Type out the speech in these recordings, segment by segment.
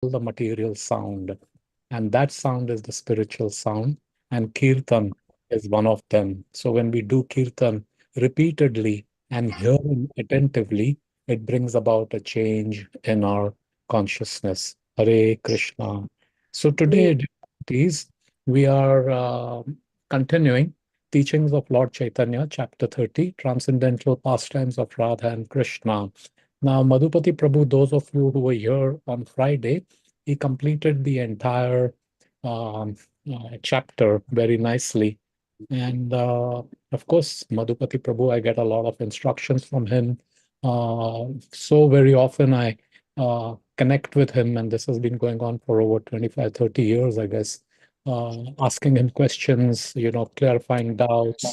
the material sound, and that sound is the spiritual sound, and kirtan is one of them. So when we do kirtan repeatedly and hearing attentively, it brings about a change in our consciousness. Hare Krishna. So today, devotees, we are continuing teachings of Lord Chaitanya, chapter 30, Transcendental Pastimes of Radha and Krishna. Now, Madhupati Prabhu, those of you who were here on Friday, he completed the entire um, chapter very nicely. And of course, Madhupati Prabhu, I get a lot of instructions from him. So very often I connect with him, and this has been going on for over 25, 30 years, I guess, asking him questions, clarifying doubts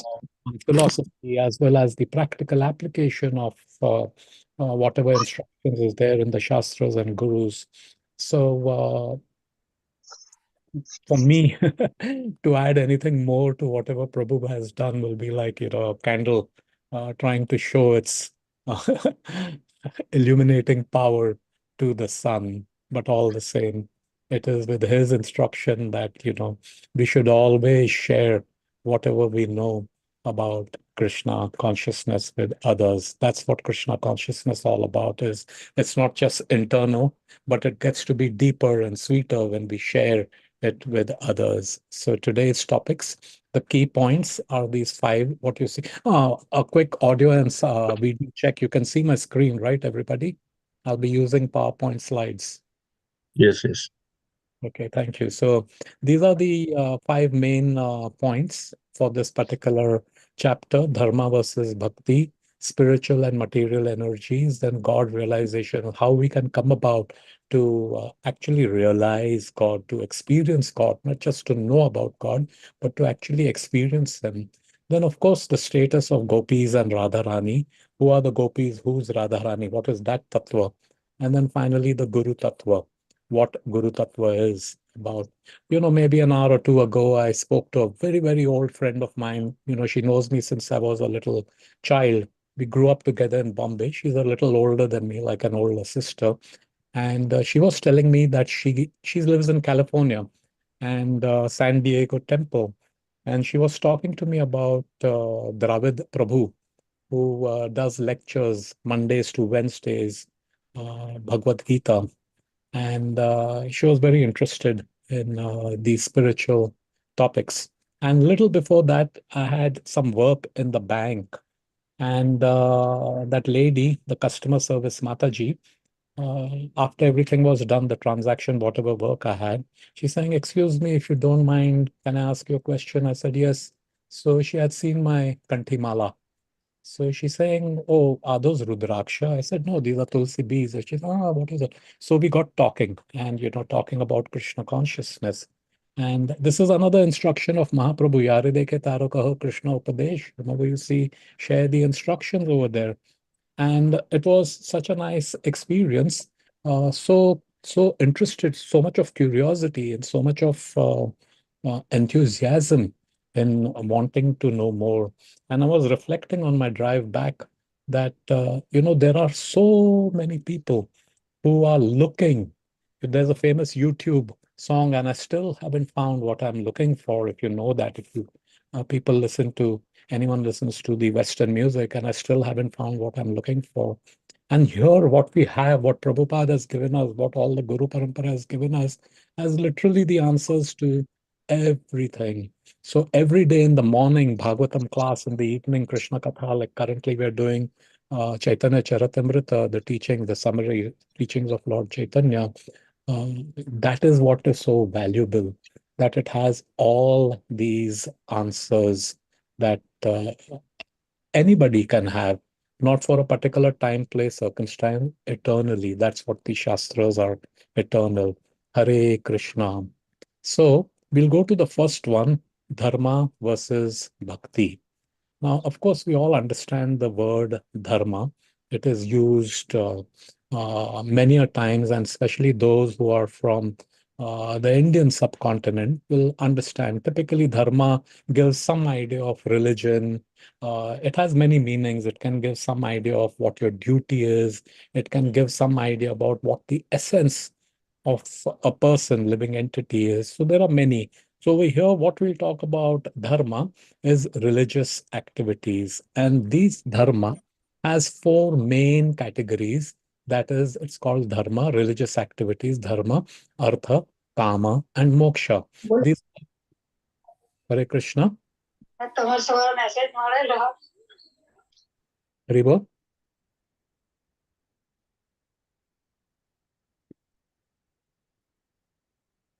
on philosophy, as well as the practical application of whatever instructions is there in the Shastras and Gurus. So for me, to add anything more to whatever Prabhu has done will be like, a candle trying to show its uh, illuminating power to the sun. But all the same, it is with his instruction that, we should always share whatever we know about Krishna consciousness with others. That's what Krishna consciousness all about is. It's not just internal, but it gets to be deeper and sweeter when we share it with others. So today's topics, the key points are these five, what you see. A quick audio and video check. You can see my screen, right, everybody? I'll be using PowerPoint slides. Yes, yes. Okay, thank you. So these are the five main points for this particular chapter, Dharma versus Bhakti, spiritual and material energies, then God realization, how we can come about to actually realize God, to experience God, not just to know about God, but to actually experience Him. Then, of course, the status of gopis and Radharani. Who are the gopis? Who's Radharani? What is that tattva? And then finally, the Guru tattva, what Guru Tattva is about. Maybe an hour or two ago, I spoke to a very, very old friend of mine. She knows me since I was a little child. We grew up together in Bombay. She's a little older than me, like an older sister. And she was telling me that she lives in California and San Diego Temple. And she was talking to me about Dravid Prabhu, who does lectures Mondays to Wednesdays, Bhagavad Gita, and she was very interested in these spiritual topics. And little before that, I had some work in the bank, and that lady, the customer service Mataji, after everything was done, the transaction, whatever work I had, she's saying, "Excuse me, if you don't mind, can I ask you a question?" I said, "Yes." So she had seen my Kantimala. So she's saying, "Oh, are those Rudraksha?" I said, "No, these are Tulsi bees." And she's, what is it?" So we got talking and, talking about Krishna consciousness. And this is another instruction of Mahaprabhu, Yare Dekhe Taro Kaho Krishna Upadesh. Remember, you see, share the instructions over there. And it was such a nice experience. So interested, so much of curiosity and so much of enthusiasm in wanting to know more. And I was reflecting on my drive back that there are so many people who are looking. There's a famous YouTube song, and I still haven't found what I'm looking for. If you know that, if you people listen to anyone listens to the Western music, and I still haven't found what I'm looking for. And here, what we have, what Prabhupada has given us, what all the Guru Parampara has given us, has literally the answers to everything. So every day in the morning, Bhagavatam class, in the evening, Krishna Katha, like currently we're doing Chaitanya Charitamrita, the teaching, the summary teachings of Lord Chaitanya. That is what is so valuable, that it has all these answers that anybody can have, not for a particular time, place, circumstance, eternally. That's what the Shastras are, eternal. Hare Krishna. So we'll go to the first one, Dharma versus Bhakti. Now, of course, we all understand the word dharma. It is used many a times, and especially those who are from the Indian subcontinent will understand. Typically, dharma gives some idea of religion. It has many meanings. It can give some idea of what your duty is. It can give some idea about what the essence of a person, living entity is. So there are many. So over here, what we'll talk about dharma is religious activities. And these dharma has four main categories. That is, it's called dharma, religious activities, dharma, artha, kama, and moksha. These, Hare Krishna, Haribo.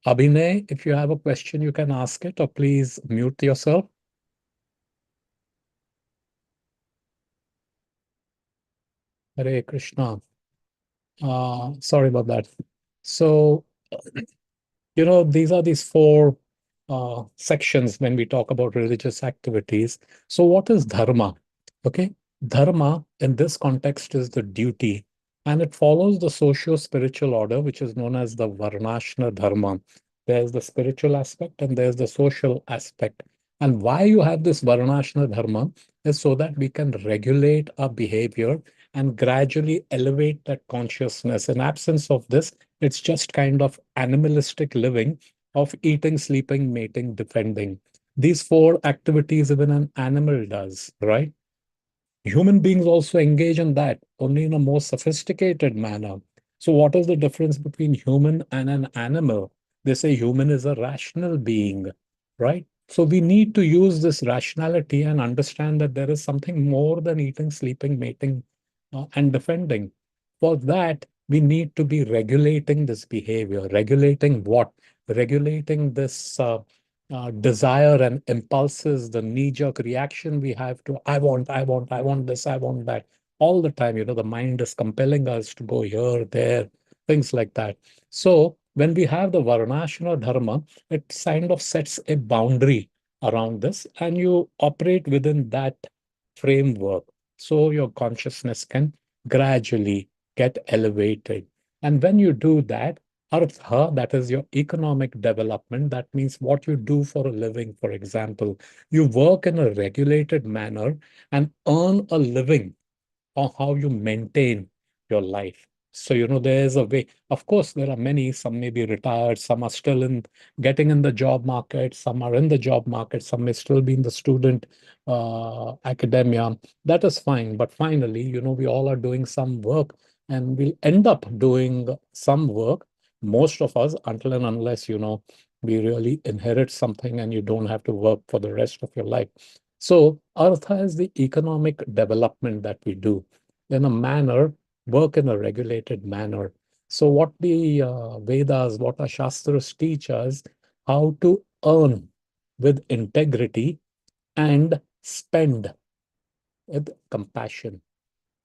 Abhinay, if you have a question, you can ask it, or please mute yourself. Hare Krishna. Sorry about that. So, these are these four sections when we talk about religious activities. So, what is dharma? Okay, dharma in this context is the duty, and it follows the socio-spiritual order, which is known as the Varnashna Dharma. There's the spiritual aspect and there's the social aspect. And why you have this Varnashna Dharma is so that we can regulate our behavior and gradually elevate that consciousness. In absence of this, it's just kind of animalistic living of eating, sleeping, mating, defending. These four activities even an animal does, right? Human beings also engage in that, only in a more sophisticated manner. So, what is the difference between human and an animal? They say human is a rational being, right? So, we need to use this rationality and understand that there is something more than eating, sleeping, mating, and defending. For that, we need to be regulating this behavior. Regulating what? Regulating this desire and impulses, the knee-jerk reaction we have to, I want this, I want that. All the time, the mind is compelling us to go here, there, things like that. So when we have the Varnashana Dharma, it kind of sets a boundary around this, and you operate within that framework. So your consciousness can gradually get elevated. And when you do that, Artha, that is your economic development. That means what you do for a living, for example. You work in a regulated manner and earn a living on how you maintain your life. So, there's a way. Of course, there are many, some may be retired, some are still in getting in the job market, some are in the job market, some may still be in the student academia. That is fine. But finally, we all are doing some work and we'll end up doing some work, most of us, until and unless, we really inherit something and you don't have to work for the rest of your life. So, Artha is the economic development that we do in a manner, work in a regulated manner. So, what the Vedas, what our Shastras teach us, how to earn with integrity and spend with compassion.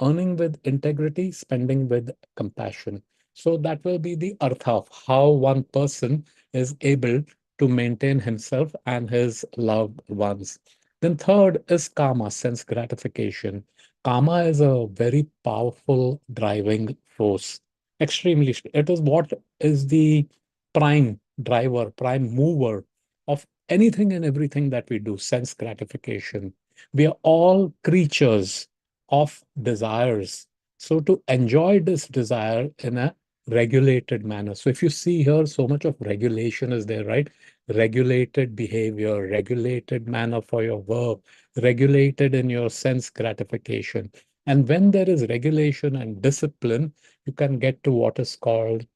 Earning with integrity, spending with compassion. So that will be the artha of how one person is able to maintain himself and his loved ones. Then third is karma, sense gratification. Karma is a very powerful driving force. Extremely, it is what is the prime driver, prime mover of anything and everything that we do, sense gratification. We are all creatures of desires. So to enjoy this desire in a regulated manner. So if you see here, so much of regulation is there, right? Regulated behavior, regulated manner for your work, regulated in your sense gratification. And when there is regulation and discipline, you can get to what is called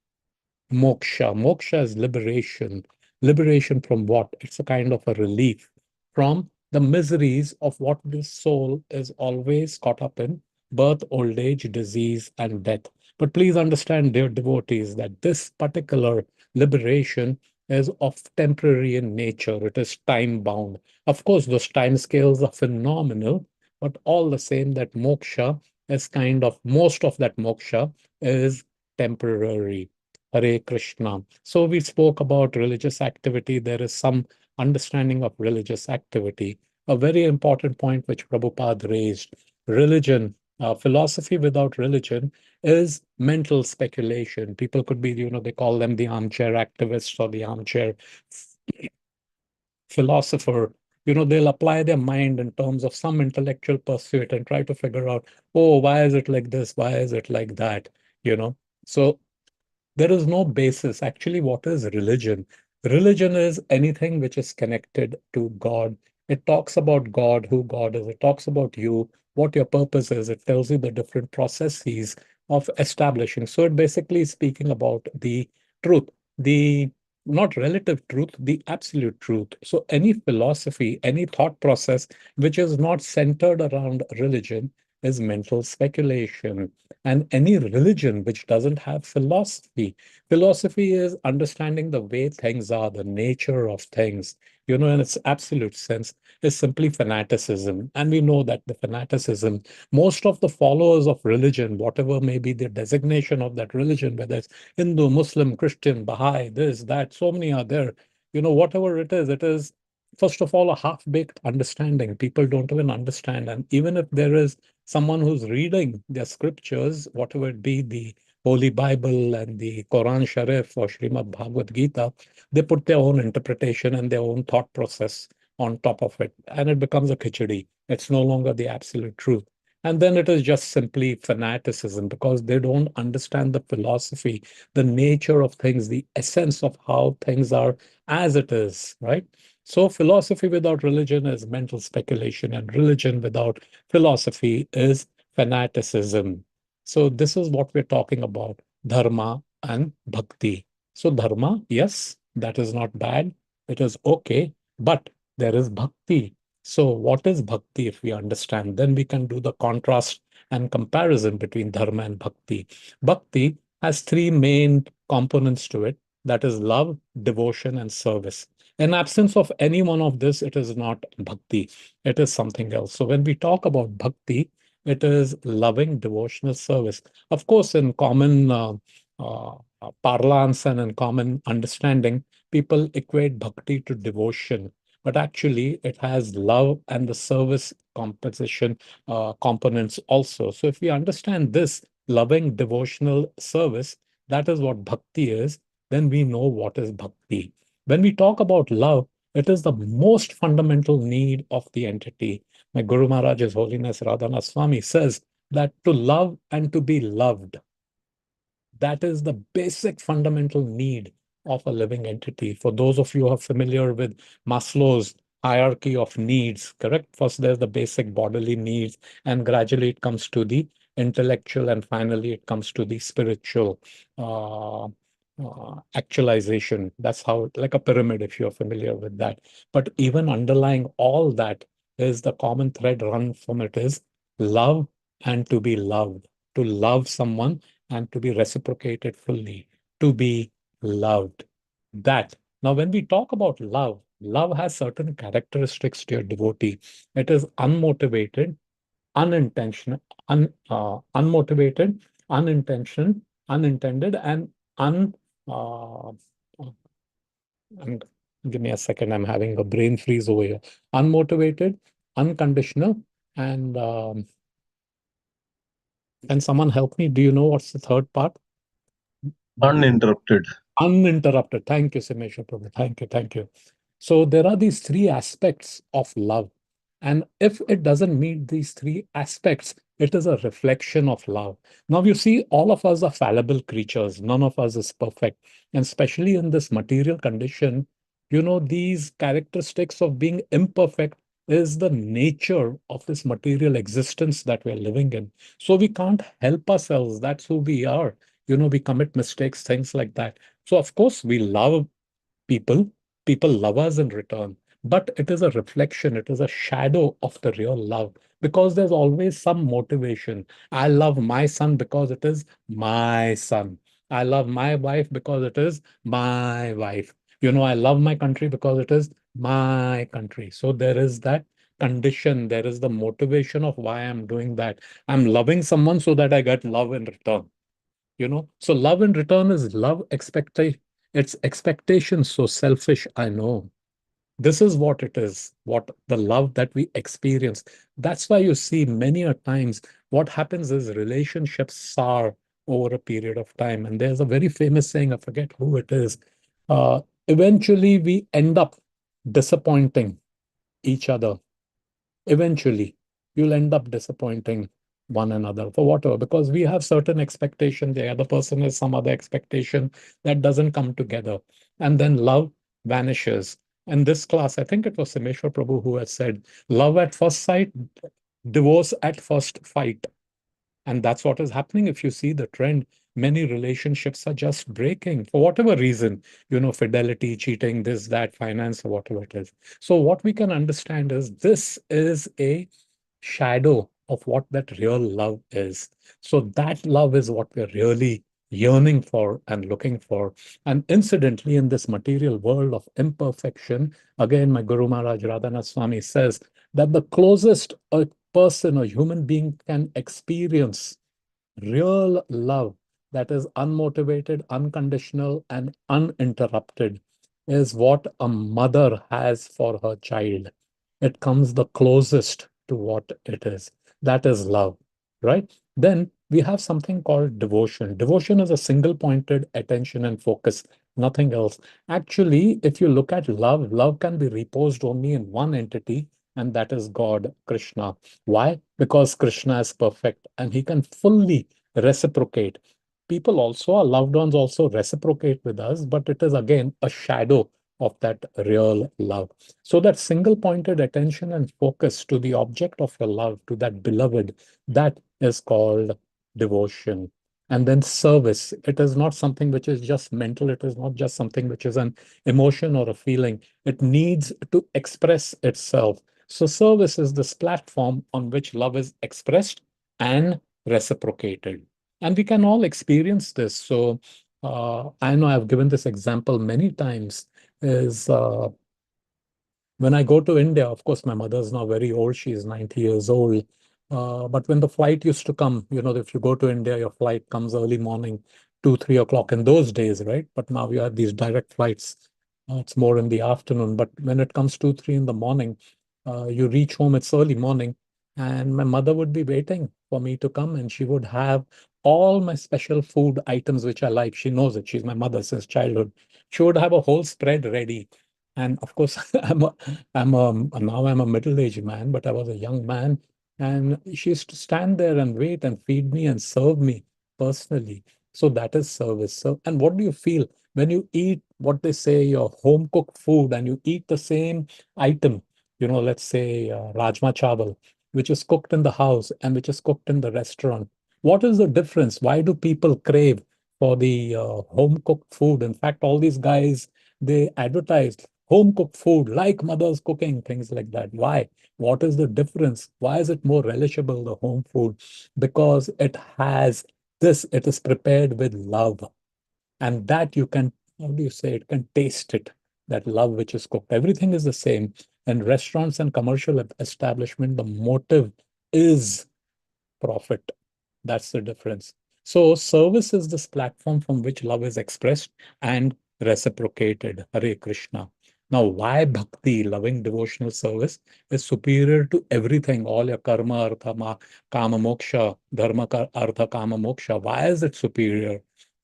moksha. Moksha is liberation. Liberation from what? It's a kind of a relief from the miseries of what this soul is always caught up in: birth, old age, disease, and death. But please understand, dear devotees, that this particular liberation is of temporary in nature. It is time bound. Of course, those time scales are phenomenal, but all the same, that moksha is kind of, most of that moksha is temporary. Hare Krishna. So we spoke about religious activity. There is some understanding of religious activity. A very important point which Prabhupada raised: religion, philosophy without religion is mental speculation. People could be, they call them the armchair activists or the armchair philosopher. They'll apply their mind in terms of some intellectual pursuit and try to figure out, oh, why is it like this? Why is it like that? You know. So There is no basis. Actually, what is religion? Religion is anything which is connected to God. It talks about God, who God is. It talks about you, what your purpose is. It tells you the different processes of establishing. So it basically is speaking about the truth, the not relative truth, the absolute truth. So any philosophy, any thought process which is not centered around religion is mental speculation. And any religion which doesn't have philosophy, philosophy is understanding the way things are, the nature of things, in its absolute sense, is simply fanaticism. And we know that the fanaticism, most of the followers of religion, whatever may be the designation of that religion, whether it's Hindu, Muslim, Christian, Baha'i, this, that, so many are there. Whatever it is, first of all, a half-baked understanding. People don't even understand. And even if there is someone who's reading their scriptures, whatever it be, the Holy Bible and the Quran Sharif or Srimad Bhagavad Gita, they put their own interpretation and their own thought process on top of it. And it becomes a khichdi. It's no longer the absolute truth. And then it is just simply fanaticism because they don't understand the philosophy, the nature of things, the essence of how things are as it is, right? So philosophy without religion is mental speculation, and religion without philosophy is fanaticism. So this is what we're talking about, dharma and bhakti. So dharma, yes, that is not bad. It is okay, but there is bhakti. So what is bhakti if we understand? Then we can do the contrast and comparison between dharma and bhakti. Bhakti has three main components to it. That is love, devotion, and service. In absence of any one of this, it is not bhakti. It is something else. So when we talk about bhakti, it is loving devotional service. Of course, in common parlance and in common understanding, people equate bhakti to devotion, but actually it has love and the service composition components also. So if we understand this loving devotional service, that is what bhakti is, then we know what is bhakti. When we talk about love, it is the most fundamental need of the entity. My Guru Maharaj, His Holiness Radhanath Swami, says that to love and to be loved, that is the basic fundamental need of a living entity. For those of you who are familiar with Maslow's hierarchy of needs, correct? First, there's the basic bodily needs, and gradually it comes to the intellectual, and finally it comes to the spiritual actualization. That's how, like a pyramid, if you're familiar with that. But even underlying all that is the common thread run from it is love and to be loved. To love someone and to be reciprocated fully, to be loved. That. Now, when we talk about love, love has certain characteristics to your devotee. It is unmotivated, unintentional, unmotivated, unintentional, unintended, and un. Uh, and give me a second. I'm having a brain freeze over here. Unmotivated, unconditional, and can someone help me? Do you know what's the third part? Uninterrupted. Uninterrupted. Thank you, Simesha Prabhu. Thank you. Thank you. So there are these three aspects of love. And if it doesn't meet these three aspects, it is a reflection of love. Now, you see, all of us are fallible creatures. None of us is perfect. And especially in this material condition, these characteristics of being imperfect is the nature of this material existence that we're living in. So we can't help ourselves. That's who we are. We commit mistakes, things like that. So, of course, we love people. People love us in return. But it is a reflection, it is a shadow of the real love because there's always some motivation. I love my son because it is my son. I love my wife because it is my wife. I love my country because it is my country. So there is that condition, there is the motivation of why I'm doing that. I'm loving someone so that I get love in return. So love in return is love expectation. It's expectation so selfish, I know. This is what it is, what the love that we experience. That's why you see many a times what happens is relationships sour over a period of time. And there's a very famous saying, I forget who it is. Eventually we end up disappointing each other. Eventually you'll end up disappointing. one another for whatever, because we have certain expectation, the other person has some other expectation that doesn't come together. And then love vanishes. In this class, I think it was Simeshwar Prabhu who has said, love at first sight, divorce at first fight. And that's what is happening. If you see the trend, many relationships are just breaking for whatever reason, fidelity, cheating, this, that, finance, or whatever it is. So, what we can understand is this is a shadow of what that real love is. So, that love is what we're really yearning for and looking for. And incidentally, in this material world of imperfection, again, my Guru Maharaj Radhanath Swami says that the closest a person or human being can experience real love that is unmotivated, unconditional, and uninterrupted is what a mother has for her child. It comes the closest to what it is. That is love, right? Then we have something called devotion. Devotion is a single pointed attention and focus, nothing else. Actually, if you look at love, love can be reposed only in one entity, and that is God, Krishna. Why? Because Krishna is perfect and he can fully reciprocate. People also, our loved ones also reciprocate with us, but it is again a shadow of that real love. So that single pointed attention and focus to the object of your love, to that beloved, that is called devotion. And then service. It is not something which is just mental. It is not just something which is an emotion or a feeling. It needs to express itself. So service is this platform on which love is expressed and reciprocated. And we can all experience this. So I know I've given this example many times, is when I go to India. Of course, my mother's now very old. She is 90 years old. But when the flight used to come, if you go to India, your flight comes early morning, 2, 3 o'clock in those days, right? But now you have these direct flights. It's more in the afternoon. But when it comes 2, 3 in the morning, you reach home, it's early morning. And my mother would be waiting for me to come, and she would have all my special food items, which I like. She knows it. She's my mother since childhood. She would have a whole spread ready. And of course, now I'm a middle-aged man, but I was a young man, and she used to stand there and wait and feed me and serve me personally. So that is service. So, and what do you feel when you eat what they say, your home cooked food, and you eat the same item? Let's say rajma chawal, which is cooked in the house and which is cooked in the restaurant. What is the difference? Why do people crave for the home cooked food? In fact, all these guys, they advertise home cooked food, like mother's cooking, things like that. Why? What is the difference? Why is it more relishable, the home food? Because it has this, it is prepared with love. And that you can, how do you say, it can taste it, that love which is cooked. Everything is the same. In restaurants and commercial establishment, the motive is profit. That's the difference. So service is this platform from which love is expressed and reciprocated. Hare Krishna. Now, why bhakti, loving devotional service, is superior to everything, all your karma, artha, kama, moksha, dharma, artha, kama, moksha? Why is it superior?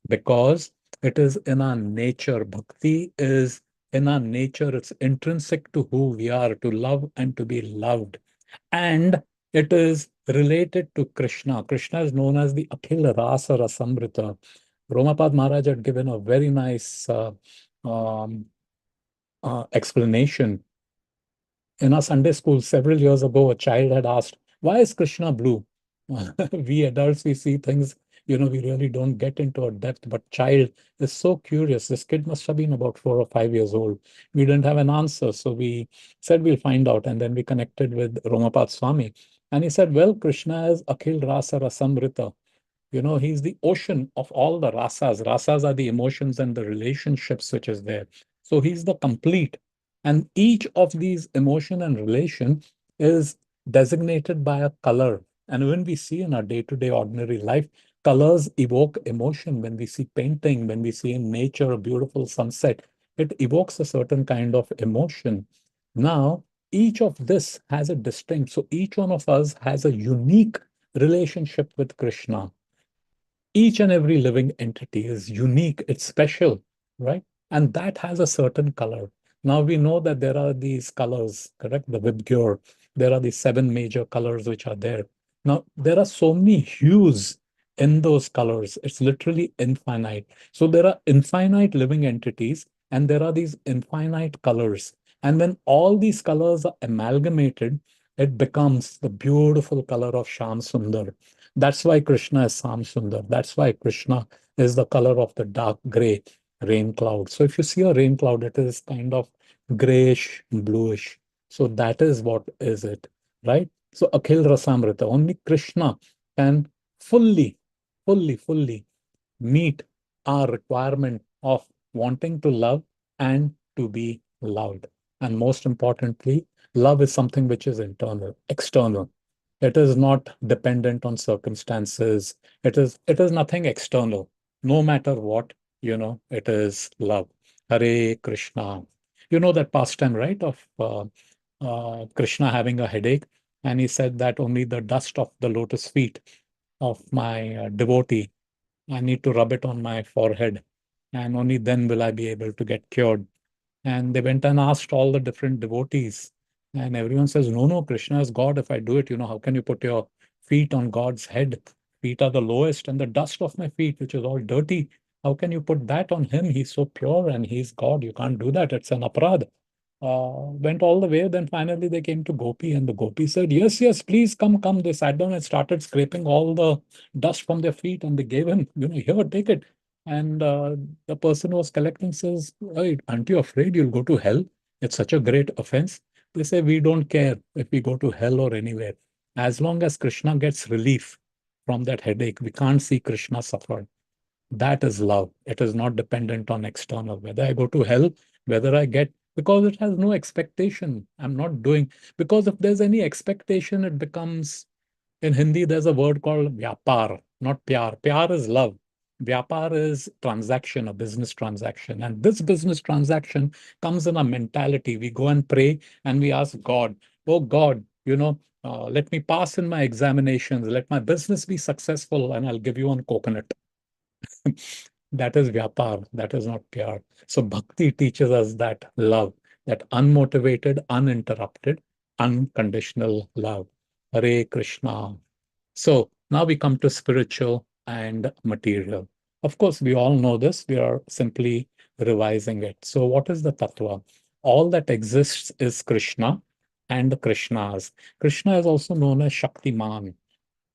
Because it is in our nature. Bhakti is in our nature. It's intrinsic to who we are, to love and to be loved. And it is related to Krishna. Krishna is known as the Akhil Rasa Rasamrita. Romapad Maharaj had given a very nice um, explanation. In our Sunday school several years ago, a child had asked, why is Krishna blue? We adults, we see things, we really don't get into a depth, but child is so curious. This kid must have been about 4 or 5 years old. We didn't have an answer, so we said we'll find out. And then we connected with Romapad Swami. And he said, well, Krishna is Akhil Rasa Rasamrita. He's the ocean of all the rasas. Rasas are the emotions and the relationships which is there. So he's the complete. And each of these emotion and relation is designated by a color. And when we see in our day-to-day ordinary life, colors evoke emotion. When we see painting, when we see in nature a beautiful sunset, it evokes a certain kind of emotion. Now, each of this has a distinct, so each one of us has a unique relationship with Krishna. Each and every living entity is unique, it's special, right? And that has a certain color. Now we know that there are these colors, correct? The Vibgyor, there are these seven major colors which are there. Now, there are so many hues in those colors. It's literally infinite. So there are infinite living entities and there are these infinite colors. And when all these colors are amalgamated, it becomes the beautiful color of Sham Sundar. That's why Krishna is Sham Sundar. That's why Krishna is the color of the dark gray rain cloud. So if you see a rain cloud, it is kind of grayish, bluish. So that is what is it, right? So Akhil Rasamrita, only Krishna can fully, fully meet our requirement of wanting to love and to be loved. And most importantly, love is something which is internal, external. It is not dependent on circumstances. It is nothing external. No matter what, it is love. Hare Krishna. You know that pastime, right? Of Krishna having a headache. And he said that only the dust of the lotus feet of my devotee, I need to rub it on my forehead, and only then will I be able to get cured. And they went and asked all the different devotees, and everyone says, no, no, Krishna is God. If I do it, how can you put your feet on God's head? Feet are the lowest, and the dust of my feet, which is all dirty, how can you put that on him? He's so pure and he's God. You can't do that. It's an aparad. Went all the way. Then finally they came to Gopi, and the Gopi said, yes, yes, please come, come. They sat down and started scraping all the dust from their feet, and they gave him, here, take it. And the person who was collecting says, hey, aren't you afraid you'll go to hell? It's such a great offense. They say, we don't care if we go to hell or anywhere. As long as Krishna gets relief from that headache, we can't see Krishna suffer. That is love. It is not dependent on external, whether I go to hell, whether I get, because it has no expectation. I'm not doing, because if there's any expectation, it becomes, in Hindi, there's a word called vyapar, not pyar. Pyar is love. Vyapar is transaction, a business transaction. And this business transaction comes in a mentality. We go and pray and we ask God, oh God, let me pass in my examinations, let my business be successful, and I'll give you one coconut. That is vyapar, that is not pyar. So bhakti teaches us that love, that unmotivated, uninterrupted, unconditional love. Hare Krishna. So now we come to spiritual and material. Of course, we all know this. We are simply revising it. So what is the tattva? All that exists is Krishna and the Krishnas. Krishna is also known as Shaktiman,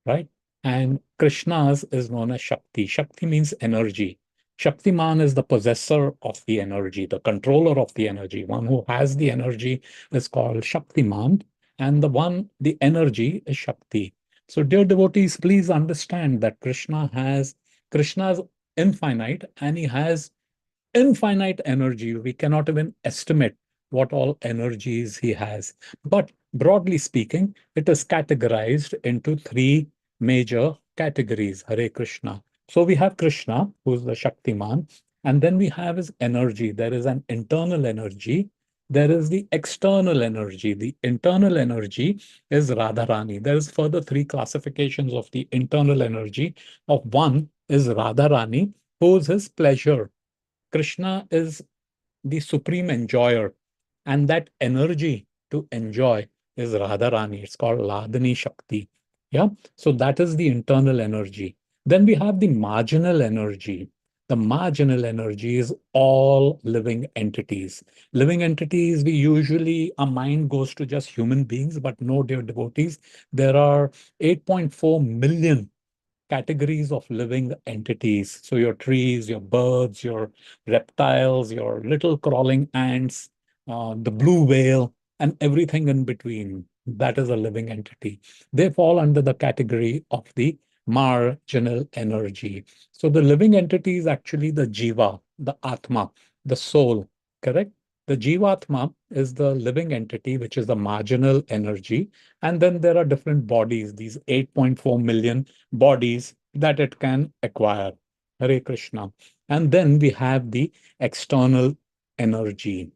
right? And Krishna's is known as Shakti. Shakti means energy. Shaktiman is the possessor of the energy, the controller of the energy. One who has the energy is called Shaktiman, and the energy is Shakti. So, dear devotees, please understand that Krishna is infinite and he has infinite energy. We cannot even estimate what all energies he has. But broadly speaking, it is categorized into three major categories. Hare Krishna. So we have Krishna, who's the Shaktiman, and then we have his energy. There is an internal energy. There is the external energy. The internal energy is Radharani. There is further three classifications of the internal energy. Of one is Radharani, who is his pleasure. Krishna is the supreme enjoyer, and that energy to enjoy is Radharani. It's called Ladani Shakti. Yeah. So that is the internal energy. Then we have the marginal energy. The marginal energy is all living entities. Living entities, our mind goes to just human beings, but no, dear devotees, there are 8.4 million categories of living entities. So your trees, your birds, your reptiles, your little crawling ants, the blue whale, and everything in between. That is a living entity. They fall under the category of the marginal energy. So the living entity is actually the jiva, the atma, the soul, correct? The jivatma is the living entity, which is the marginal energy. And then there are different bodies, these 8.4 million bodies that it can acquire. Hare Krishna. And then we have the external energy.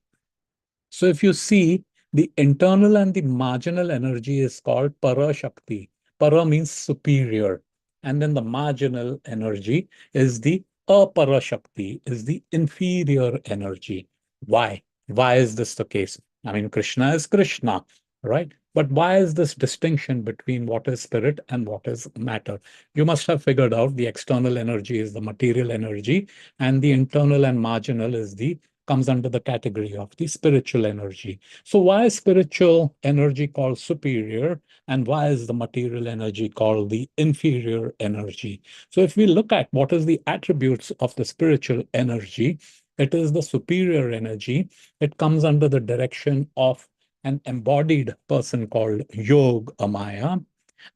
So if you see, the internal and the marginal energy is called para Shakti. Para means superior. And then the marginal energy is the apara Shakti, is the inferior energy. Why? Why is this the case? I mean, Krishna is Krishna, right? But why is this distinction between what is spirit and what is matter? You must have figured out the external energy is the material energy, and the internal and marginal is the comes under the category of the spiritual energy. So why is spiritual energy called superior, and why is the material energy called the inferior energy? So if we look at what is the attributes of the spiritual energy, it is the superior energy. It comes under the direction of an embodied person called Yog Amaya,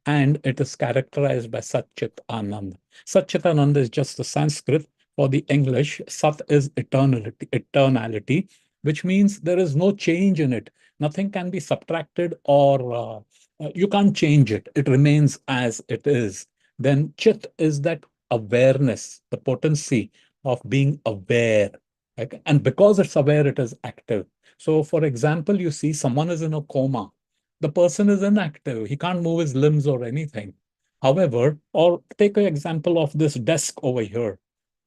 and it is characterized by Satchit Anand. Satchit Anand is just the Sanskrit for the English. Sat is eternality, which means there is no change in it. Nothing can be subtracted or you can't change it. It remains as it is. Then Chit is that awareness, the potency of being aware. Okay? And because it's aware, it is active. So, for example, you see someone is in a coma, the person is inactive. He can't move his limbs or anything. However, or take an example of this desk over here.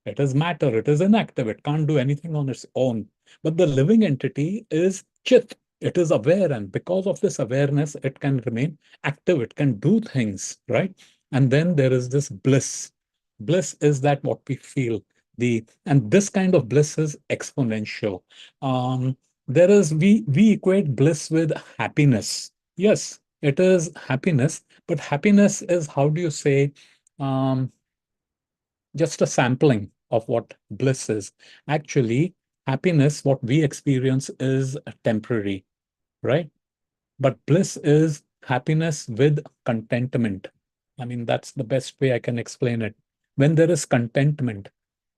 It is matter, it is inactive, it can't do anything on its own. But the living entity is chit, it is aware, and because of this awareness, it can remain active, it can do things, right? And then there is this bliss. Bliss is that what we feel. And this kind of bliss is exponential. There is we equate bliss with happiness. Yes, it is happiness, but happiness is, how do you say, um, just a sampling of what bliss is. Actually, happiness, what we experience, is temporary, right? But bliss is happiness with contentment. I mean, that's the best way I can explain it. When there is contentment,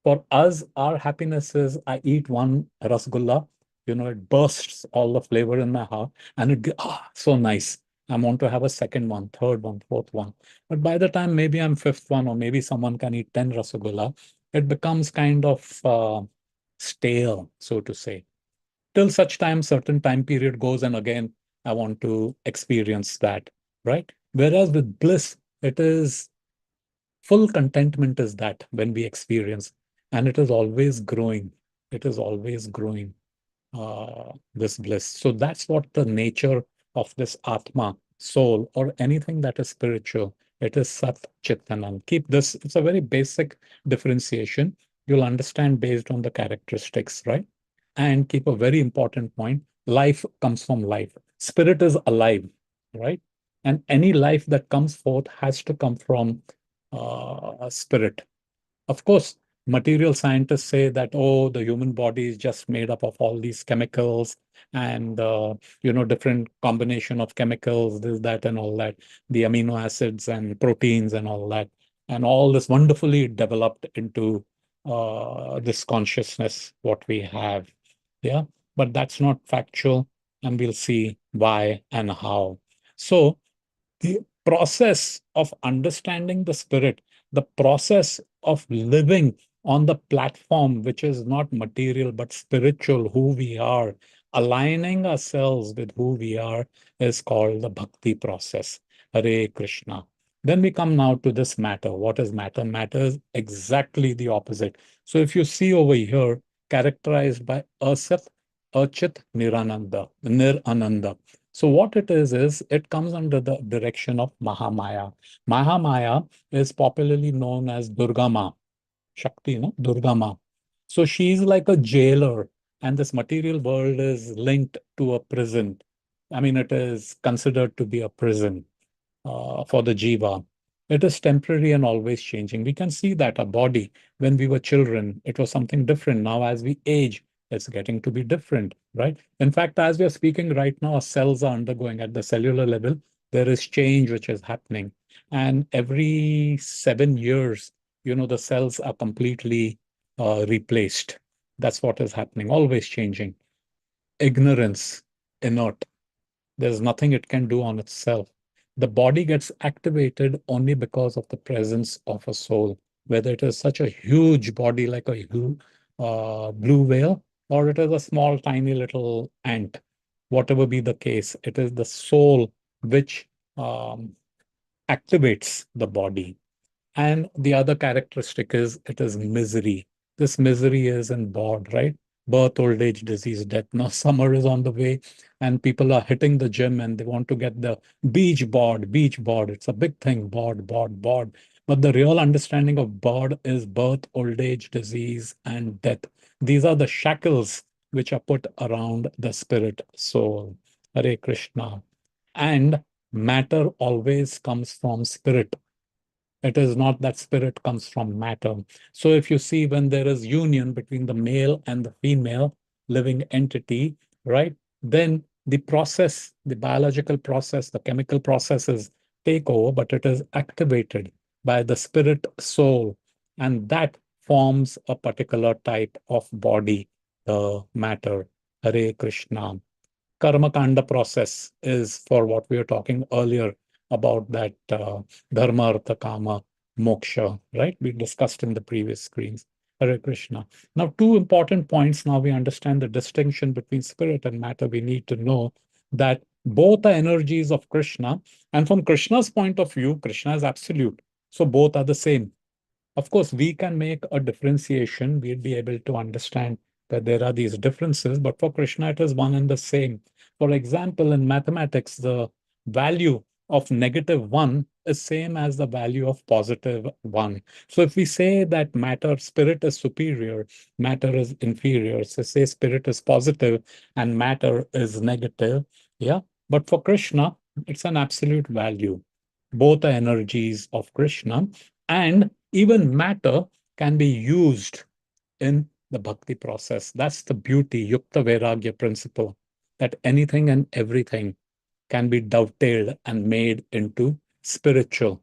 for us, our happiness is I eat one rasgulla, it bursts all the flavor in my heart, and so nice. I want to have a second one, third one, fourth one. But by the time maybe I'm fifth one, or maybe someone can eat 10 rasgulla, it becomes kind of stale, so to say, till such time certain time period goes and again I want to experience that, right? Whereas with bliss, it is full contentment is that when we experience, and it is always growing. It is always growing, this bliss. So that's what the nature of this Atma, soul, or anything that is spiritual. It is Sat Chit Anand. Keep this, it's a very basic differentiation. You'll understand based on the characteristics, right? And keep a very important point. Life comes from life. Spirit is alive, right? And any life that comes forth has to come from spirit. Of course, material scientists say that, oh, the human body is just made up of all these chemicals and, different combination of chemicals, this, that, and all that, the amino acids and proteins and all that. And all this wonderfully developed into this consciousness, what we have. Yeah. But that's not factual. And we'll see why and how. So, the process of understanding the spirit, the process of living on the platform, which is not material but spiritual, who we are, aligning ourselves with who we are, is called the bhakti process. Hare Krishna. Then we come now to this matter. What is matter? Matter is exactly the opposite. So if you see over here, characterized by Asat, Achit, Nirananda. So what it is it comes under the direction of Mahamaya. Mahamaya is popularly known as Durga Ma, Shakti, no? Durga Ma. So she's like a jailer, and this material world is linked to a prison. I mean, it is considered to be a prison for the jiva. It is temporary and always changing. We can see that a body, when we were children, it was something different. Now, as we age, it's getting to be different, right? In fact, as we are speaking right now, our cells are undergoing at the cellular level. There is change which is happening. And every 7 years, the cells are completely replaced. That's what is happening, always changing. Ignorance, inert, there's nothing it can do on itself. The body gets activated only because of the presence of a soul, whether it is such a huge body like a blue whale, or it is a small, tiny little ant. Whatever be the case, it is the soul which activates the body. And the other characteristic is it is misery. This misery is in bod, right? birth, old age, disease, death. Now summer is on the way, and people are hitting the gym and they want to get the beach board. Beach board. It's a big thing. Board, board, board. But the real understanding of board is birth, old age, disease, and death. These are the shackles which are put around the spirit soul. Hare Krishna. And matter always comes from spirit. It is not that spirit comes from matter. So if you see when there is union between the male and the female living entity, right, then the process, the biological process, the chemical processes take over, but it is activated by the spirit soul. And that forms a particular type of body, the matter. Hare Krishna. Karma kanda process is for what we were talking earlier about that dharma, artha, kama, moksha, right? We discussed in the previous screens. Hare Krishna. Now, two important points. Now we understand the distinction between spirit and matter. We need to know that both are energies of Krishna. And from Krishna's point of view, Krishna is absolute. So both are the same. Of course, we can make a differentiation. We'll be able to understand that there are these differences, but for Krishna, it is one and the same. For example, in mathematics, the value of -1 is same as the value of +1. So if we say that matter, spirit is superior, matter is inferior, so say spirit is positive and matter is negative, yeah. But for Krishna, it's an absolute value. Both are energies of Krishna, and even matter can be used in the bhakti process. That's the beauty, Yukta Vairagya principle, that anything and everything can be dovetailed and made into spiritual,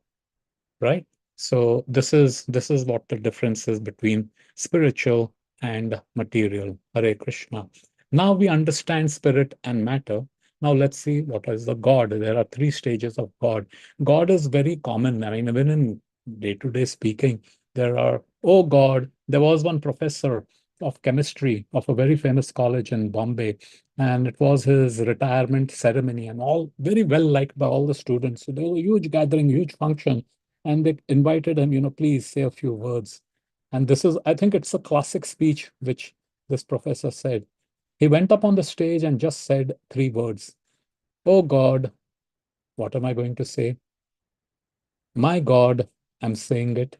right? So this is what the difference is between spiritual and material. Hare Krishna. Now we understand spirit and matter. Now let's see what is the God. There are three stages of God. God is very common. I mean, even in day-to-day speaking, there are, oh God, there was one professor of chemistry of a very famous college in Bombay, and it was his retirement ceremony, and all very well liked by all the students. So there was a huge gathering, huge function, and they invited him, please say a few words. And this is, I think it's a classic speech which this professor said. He went up on the stage and just said three words. Oh God, what am I going to say? My God, I'm saying it.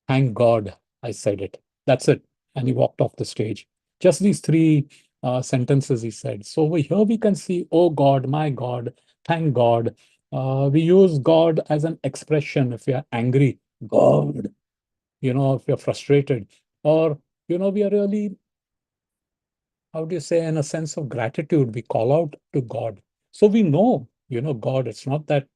Thank God I said it. That's it. And he walked off the stage. Just these three sentences he said. So over here we can see, oh God, my God, thank God. We use God as an expression. If we are angry, God, if you're frustrated, or, we are really, how do you say, in a sense of gratitude, we call out to God. So we know, God. It's not that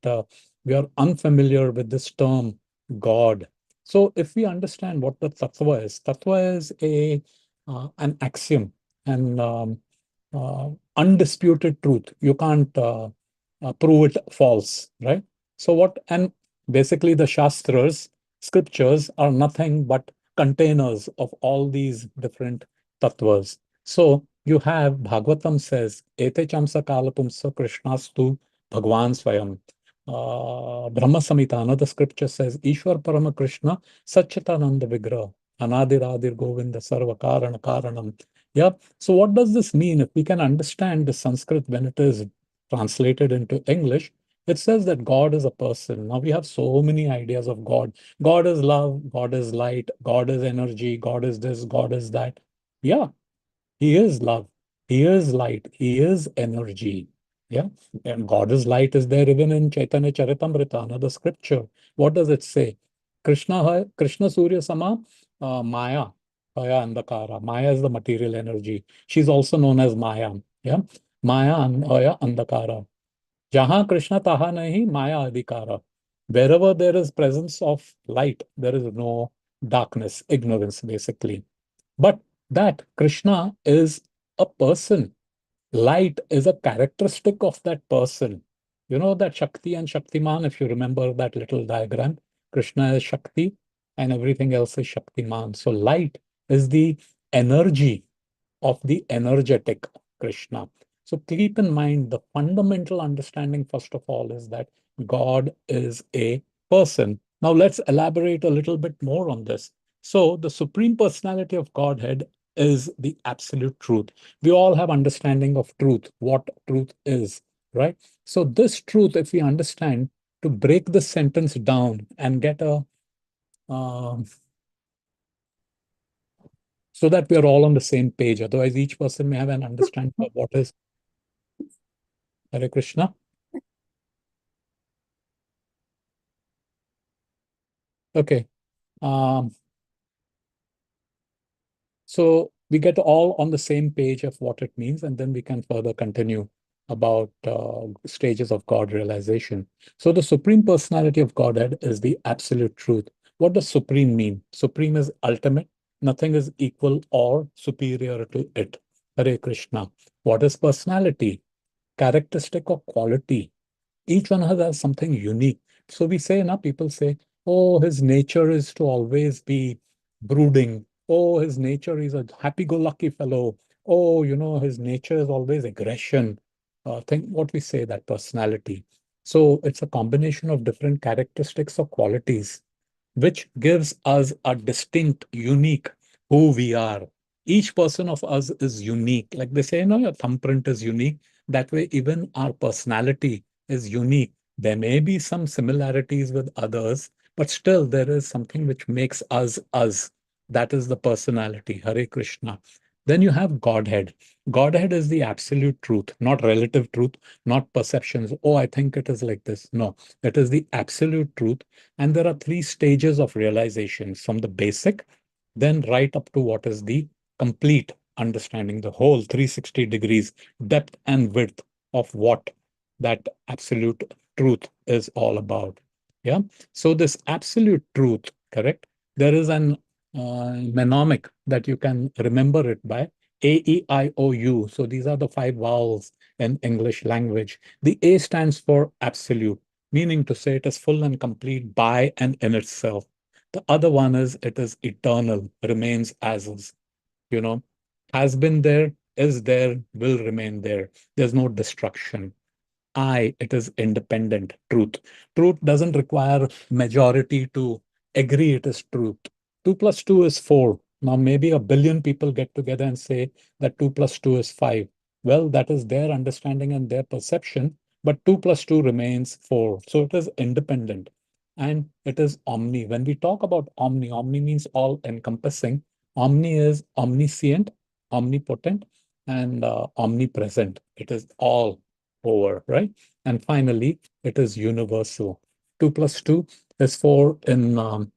we are unfamiliar with this term, God. So if we understand what the tattva is an axiom and undisputed truth. You can't prove it false, right? So and basically the shastras, scriptures are nothing but containers of all these different tattvas. So you have Bhagavatam says, Ete chamsa kalapumsa Krishnastu Bhagwan Swayam. Brahma Samhita, another scripture says, Ishwar Parama Krishna Satchitananda Vigraha. Anadiradir Govinda Sarva Karana Karanam. Yeah. So what does this mean? If we can understand the Sanskrit when it is translated into English, it says that God is a person. Now we have so many ideas of God. God is love, God is light, God is energy, God is this, God is that. Yeah, he is love. He is light. He is energy. Yeah. And God is light is there even in Chaitanya Charitamrita, another scripture. What does it say? Krishna Surya Sama Maya. Maya Andakara. Maya is the material energy. She's also known as Maya. Yeah. Maya Maya Andakara. Jahan Krishna Taha Nahi Maya Adhikara. Wherever there is presence of light, there is no darkness, ignorance, basically. But that Krishna is a person. Light is a characteristic of that person. You know that Shakti and Shaktiman, if you remember that little diagram, Krishna is Shakti and everything else is Shaktiman. So light is the energy of the energetic Krishna. So keep in mind the fundamental understanding, first of all, is that God is a person. Now let's elaborate a little bit more on this. So the Supreme Personality of Godhead is the absolute truth. We all have understanding of truth, what truth is, right? So this truth, if we understand, to break the sentence down and get a um, so that we are all on the same page. Otherwise, each person may have an understanding of what is Hare Krishna. Okay. Um, so we get all on the same page of what it means, and then we can further continue about stages of God realization. So the Supreme Personality of Godhead is the absolute truth. What does supreme mean? Supreme is ultimate. Nothing is equal or superior to it. Hare Krishna. What is personality? Characteristic or quality. Each one has something unique. So we say, now people say, oh, his nature is to always be brooding. Oh, his nature is a happy-go-lucky fellow. Oh, his nature is always aggression. Think what we say, that personality. So it's a combination of different characteristics or qualities which gives us a distinct, unique who we are. Each person of us is unique. Like they say, no, your thumbprint is unique. That way, even our personality is unique. There may be some similarities with others, but still there is something which makes us us. That is the personality. Hare Krishna. Then you have Godhead. Godhead is the absolute truth, not relative truth, not perceptions. Oh, I think it is like this. No, it is the absolute truth. And there are three stages of realization, from the basic, then right up to what is the complete understanding, the whole 360 degrees depth and width of what that absolute truth is all about. Yeah. So this absolute truth, correct? There is an mnemonic that you can remember it by AEIOU. So these are the five vowels in English language. The A stands for absolute, meaning to say it is full and complete by and in itself. The other one is it is eternal, remains as is, you know, has been there, is there, will remain there. There's no destruction. It is independent truth. Truth doesn't require majority to agree it is truth. 2 plus 2 is 4. Now, maybe a billion people get together and say that 2 plus 2 is 5. Well, that is their understanding and their perception, but 2 plus 2 remains 4. So it is independent and it is omni. When we talk about omni, omni means all encompassing. Omni is omniscient, omnipotent, and omnipresent. It is all over, right? And finally, it is universal. 2 plus 2 is 4 in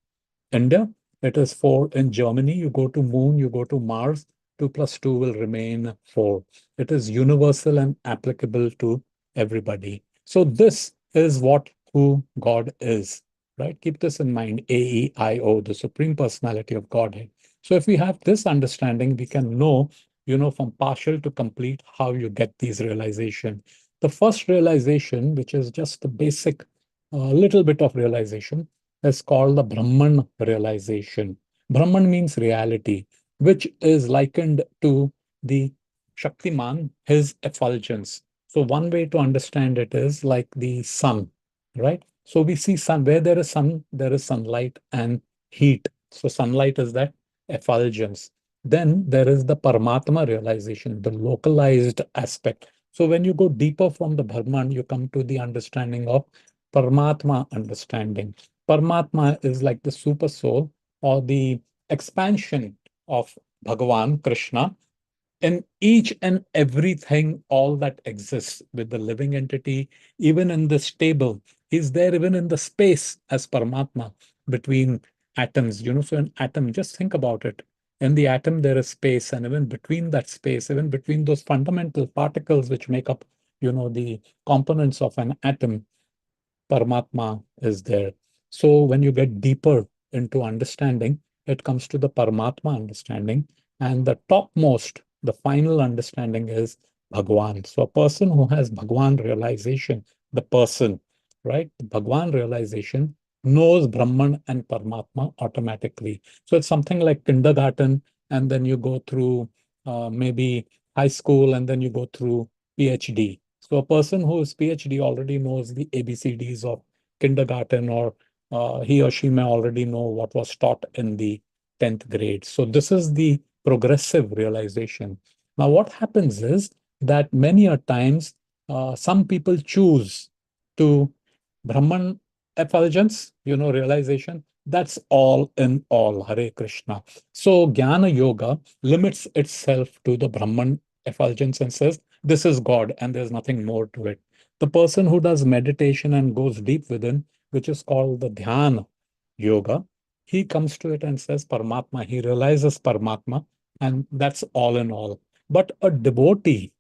India. It is 4 in Germany. You go to moon, you go to Mars, 2 plus 2 will remain 4. It is universal and applicable to everybody. So this is what who God is, right? Keep this in mind, AEIO, the Supreme Personality of Godhead. So if we have this understanding, we can know, from partial to complete, how you get these realization. The first realization, which is just the basic, little bit of realization, is called the Brahman realization. Brahman means reality, which is likened to the Shaktiman, his effulgence. So one way to understand it is like the sun, right? So we see sun, where there is sun, there is sunlight and heat. So sunlight is that effulgence. Then there is the Paramatma realization, the localized aspect. So when you go deeper from the Brahman, you come to the understanding of Paramatma understanding. Paramatma is like the super soul or the expansion of Bhagavan, Krishna, in each and everything, all that exists with the living entity, even in this table. He's there even in the space as Paramatma between atoms. So an atom, just think about it. In the atom, there is space, and even between that space, even between those fundamental particles which make up, the components of an atom, Paramatma is there. So when you get deeper into understanding, it comes to the Paramatma understanding. And the topmost, the final understanding is Bhagwan. So a person who has Bhagwan realization, the person, right? The Bhagwan realization knows Brahman and Paramatma automatically. So it's something like kindergarten, and then you go through maybe high school, and then you go through PhD. So a person who is PhD already knows the ABCDs of kindergarten, or he or she may already know what was taught in the 10th grade. So this is the progressive realization. Now, what happens is that many a times some people choose to Brahman effulgence, realization. That's all in all, Hare Krishna. So Jnana Yoga limits itself to the Brahman effulgence and says, this is God and there's nothing more to it. The person who does meditation and goes deep within, which is called the Dhyana Yoga, he comes to it and says Paramatma. He realizes Paramatma, and that's all in all. But a devotee,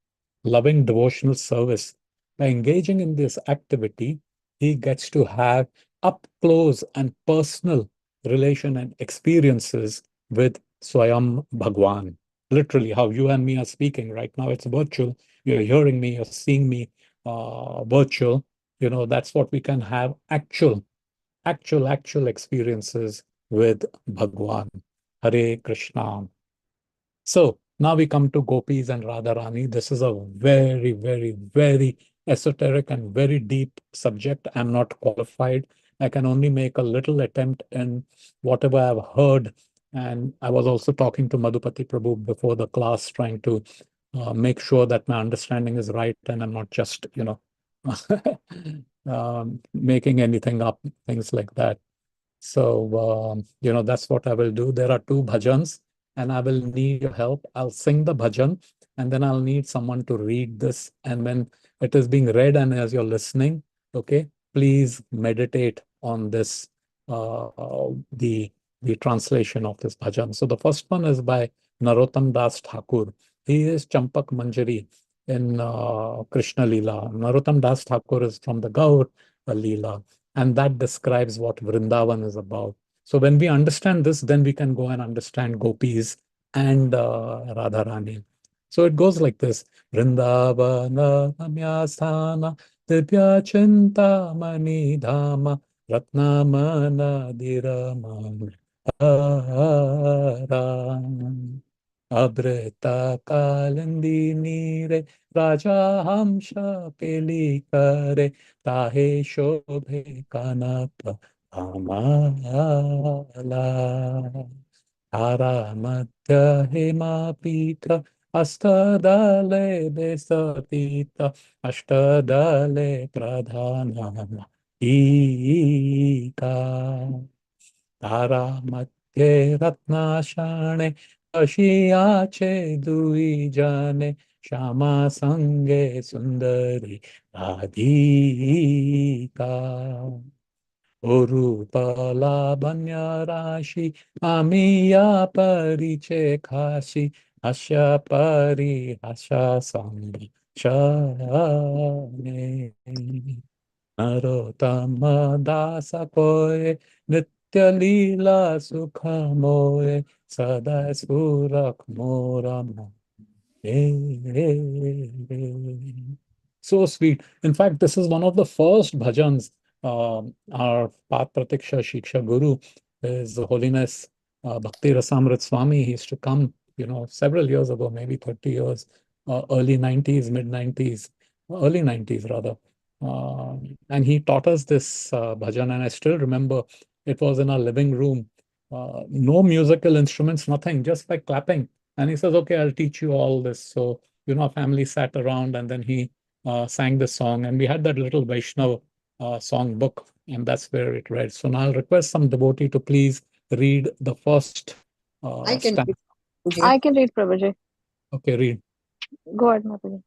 loving devotional service, by engaging in this activity, he gets to have up close and personal relation and experiences with Swayam Bhagwan. Literally, how you and me are speaking right now, it's virtual. You're hearing me, you're seeing me virtual. That's what we can have actual experiences with Bhagwan. Hare Krishna. So now we come to Gopis and Radharani. This is a very, very, very esoteric and very deep subject. I'm not qualified. I can only make a little attempt in whatever I've heard. And I was also talking to Madhupati Prabhu before the class, trying to make sure that my understanding is right and I'm not just, making anything up, things like that. So, that's what I will do. There are two bhajans, and I will need your help. I'll sing the bhajan, and then I'll need someone to read this. And when it is being read, and as you're listening, okay, please meditate on this, the translation of this bhajan. So the first one is by Narottam Das Thakur. He is Champak Manjari in Krishna Leela. Narottam Das Thakur is from the Gaur Leela, and that describes what Vrindavan is about. So when we understand this, then we can go and understand gopis and Radharani. So it goes like this: Vrindavana Namyasthana Divya Chintamani Dhama Ratnamana Dhiraman Aram Abrita Kalindini Re Raja Hamsha Pelikare Tahe Shobhe Kanapa Amala Tara Madhya Hemapita Astadale Besatita Ashtadale Pradhanama Ika Tara Madhye Ratnashane Ashiyache Dui Jane Shama Sange Sundari Radhika Urupala Banyarashi Amiya Pariche Kashi Asha Pari Asha Sangha Shane Narottama Dasa Koye Nitya Leela Sukha Moye Sada Surak Morama. So sweet. In fact, this is one of the first bhajans. Our Path Pratiksha Shiksha Guru, His Holiness Bhakti Rasamrit Swami, he used to come, several years ago, maybe 30 years, early 90s, mid 90s, early 90s rather. And he taught us this bhajan, and I still remember it was in our living room. No musical instruments, nothing, just by clapping. And he says, okay, I'll teach you all this. So, our family sat around and then he sang this song. And we had that little Vaishnav song book, and that's where it read. So now I'll request some devotee to please read the first I can stanza. read, Prabhuji. I can read, Prabhuji. Okay, read. Go ahead, Mataji.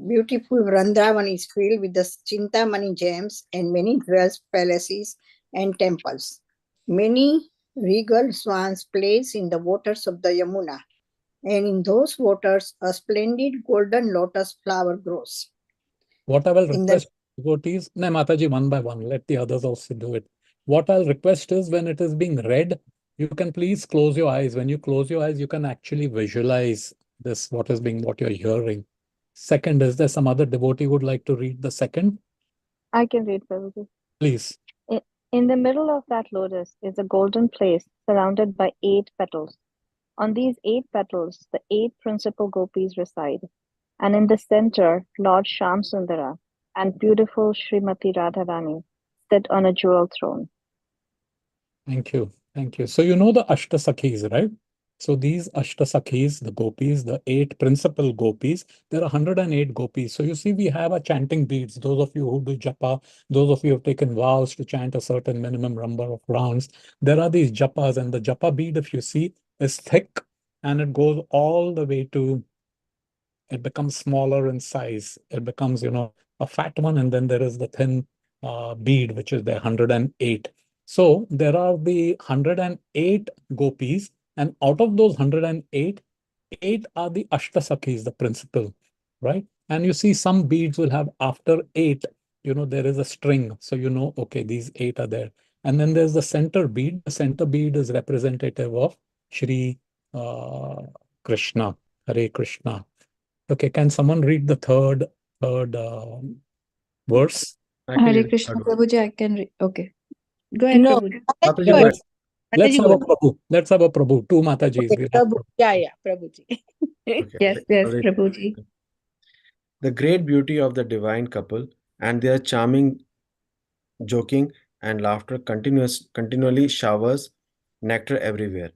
Beautiful Vrindavan is filled with the Chintamani gems and many jewels, palaces, and temples. Many regal swans plays in the waters of the Yamuna, and in those waters a splendid golden lotus flower grows. What I will In the request devotees, no, Mataji, one by one, let the others also do it. What I'll request is when it is being read, you can please close your eyes. When you close your eyes, you can actually visualize this, what you're hearing. Second, is there some other devotee who would like to read the second? I can read, Prabhuji. Please. In the middle of that lotus is a golden place surrounded by 8 petals. On these 8 petals, the 8 principal gopis reside. And in the center, Lord Shamsundara and beautiful Srimati Radharani sit on a jewel throne. Thank you. Thank you. So you know the Ashtasakhis, right? So these Ashtasakhis, the gopis, the 8 principal gopis, there are 108 gopis. So you see, we have a chanting beads. Those of you who do japa, those of you who have taken vows to chant a certain minimum number of rounds, there are these japas, and the japa bead, if you see, is thick and it goes all the way to, it becomes smaller in size. It becomes, a fat one, and then there is the thin bead, which is the 108. So there are the 108 gopis, and out of those 108, eight are the Ashtasakhis, the principal, right? And you see some beads will have after eight, there is a string. So okay, these eight are there. And then there's the center bead. The center bead is representative of Shri uh, Krishna, Hare Krishna. Okay, can someone read the third verse? I can Hare read the Krishna, third one. Prabhuji, I can read. Okay. Go ahead, No, Prabhuji. Mataji, Yeah, go ahead. let's have a Prabhuji. Prabhu. Let's have a Prabhu. Two Matajis. Okay, We'll have Prabhu. Yeah, Prabhuji. Okay. Yes, yes, Prabhuji. The great beauty of the divine couple and their charming joking and laughter continually showers nectar everywhere.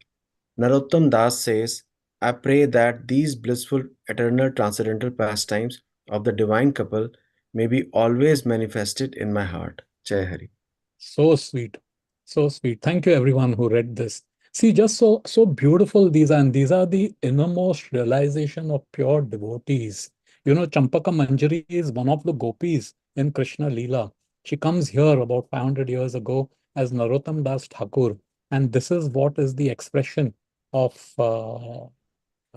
Narottam Das says, I pray that these blissful, eternal, transcendental pastimes of the divine couple may be always manifested in my heart. Jai Hari. So sweet. So sweet. Thank you, everyone who read this. See, just so beautiful these are, and these are the innermost realization of pure devotees. Champaka Manjari is one of the gopis in Krishna Leela. She comes here about 500 years ago as Narottam Das Thakur, and this is what is the expression of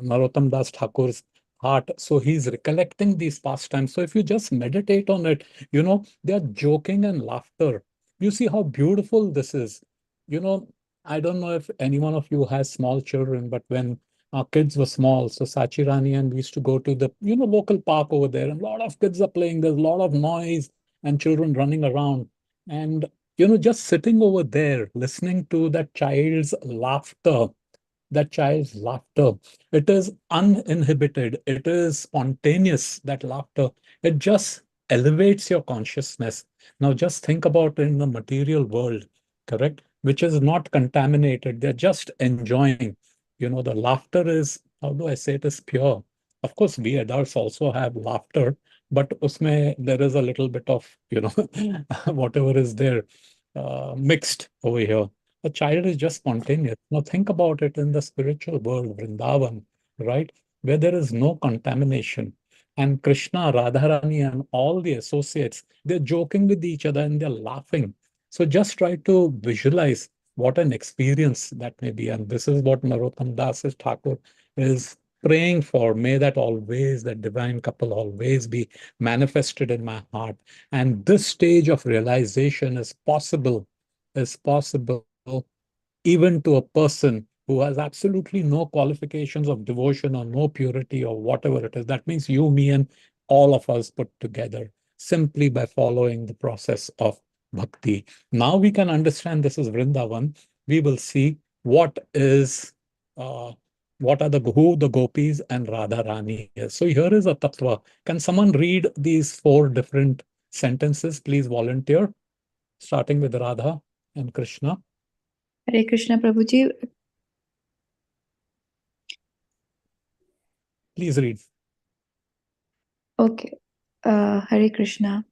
Narottam Das Thakur's heart. So he's recollecting these pastimes. So if you just meditate on it, they're joking and laughter. You see how beautiful this is. You know, I don't know if any one of you has small children, but when our kids were small, so Sachi Rani and we used to go to the, local park over there, and a lot of kids are playing. There's a lot of noise and children running around. And, just sitting over there, listening to that child's laughter, that child's laughter. It is uninhibited, it is spontaneous, that laughter. It just elevates your consciousness. Now, just think about it in the material world, correct? Which is not contaminated. They're just enjoying. The laughter is, how do I say it, is pure. Of course, we adults also have laughter, but usme there is a little bit of, whatever is there mixed over here. A child is just spontaneous. Now think about it in the spiritual world, Vrindavan, right? Where there is no contamination. And Krishna, Radharani, and all the associates, they're joking with each other and they're laughing. So just try to visualize what an experience that may be. And this is what Narottam Das Thakur is praying for. May that always, that divine couple always be manifested in my heart. And this stage of realization is possible even to a person who has absolutely no qualifications of devotion or no purity or whatever it is. That means you, me, and all of us put together simply by following the process of bhakti. Now we can understand this is Vrindavan. We will see uh, what are who the gopis and Radha Rani is. So here is a tattva. Can someone read these 4 different sentences? Please volunteer, starting with Radha and Krishna. Hare Krishna, Prabhuji. Please read. Okay. Hare Krishna.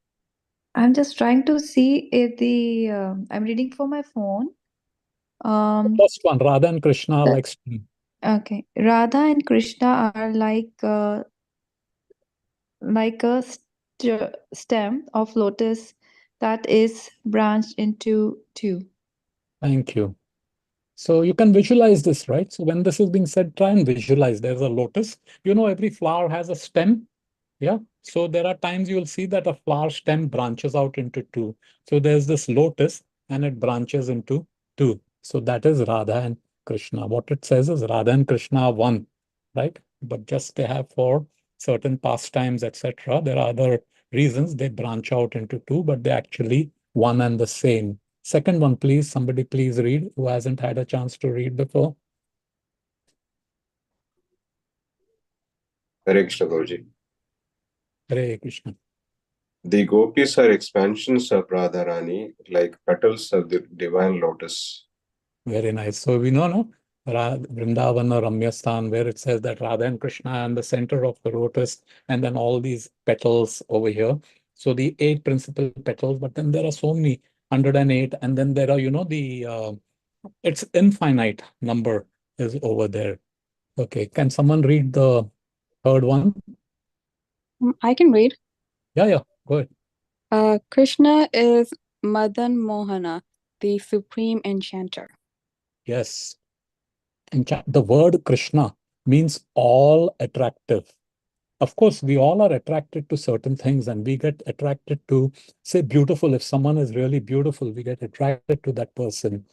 I'm just trying to see if I'm reading for my phone. First one, Radha and Krishna are like stream. Okay. Radha and Krishna are like a stem of lotus that is branched into two. Thank you. So you can visualize this, right? So when this is being said, try and visualize. There's a lotus. Every flower has a stem. Yeah. So there are times you will see that a flower stem branches out into two. So there's this lotus and it branches into two. So that is Radha and Krishna. What it says is Radha and Krishna are one, right? But just they have for certain pastimes, etc. There are other reasons they branch out into two, but they're actually one and the same. Second one, please. Somebody please read who hasn't had a chance to read before. Hare Krishna, Prabhuji. Hare Krishna. The gopis are expansions of Radharani, like petals of the divine lotus. Very nice. So we know, no, Vrindavana Ramyastan, where it says that Radha and Krishna and the center of the lotus, and then all these petals over here. So the eight principal petals, but then there are so many, 108, and then there are, it's infinite number is over there. Okay, can someone read the third one? I can read. Yeah, go ahead. Krishna is Madan Mohana, the supreme enchanter. Yes. The word Krishna means all attractive. Of course, we all are attracted to certain things and we get attracted to, say, beautiful. If someone is really beautiful, we get attracted to that person.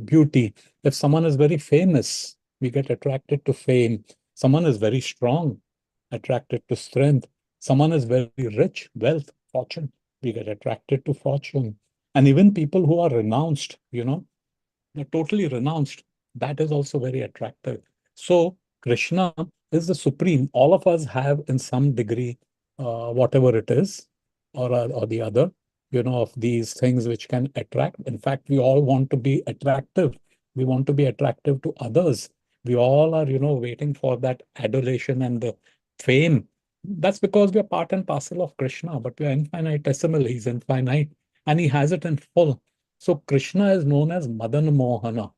Beauty. If someone is very famous, we get attracted to fame. Someone is very strong, attracted to strength. Someone is very rich, wealth, fortune. We get attracted to fortune. And even people who are renounced, they're totally renounced. That is also very attractive. So Krishna is the supreme. All of us have, in some degree, whatever it is, or the other, of these things which can attract. In fact, we all want to be attractive. We want to be attractive to others. We all are, waiting for that adulation and the fame. That's because we are part and parcel of Krishna, but we are infinitesimal. He's infinite, and he has it in full. So Krishna is known as Madan Mohana.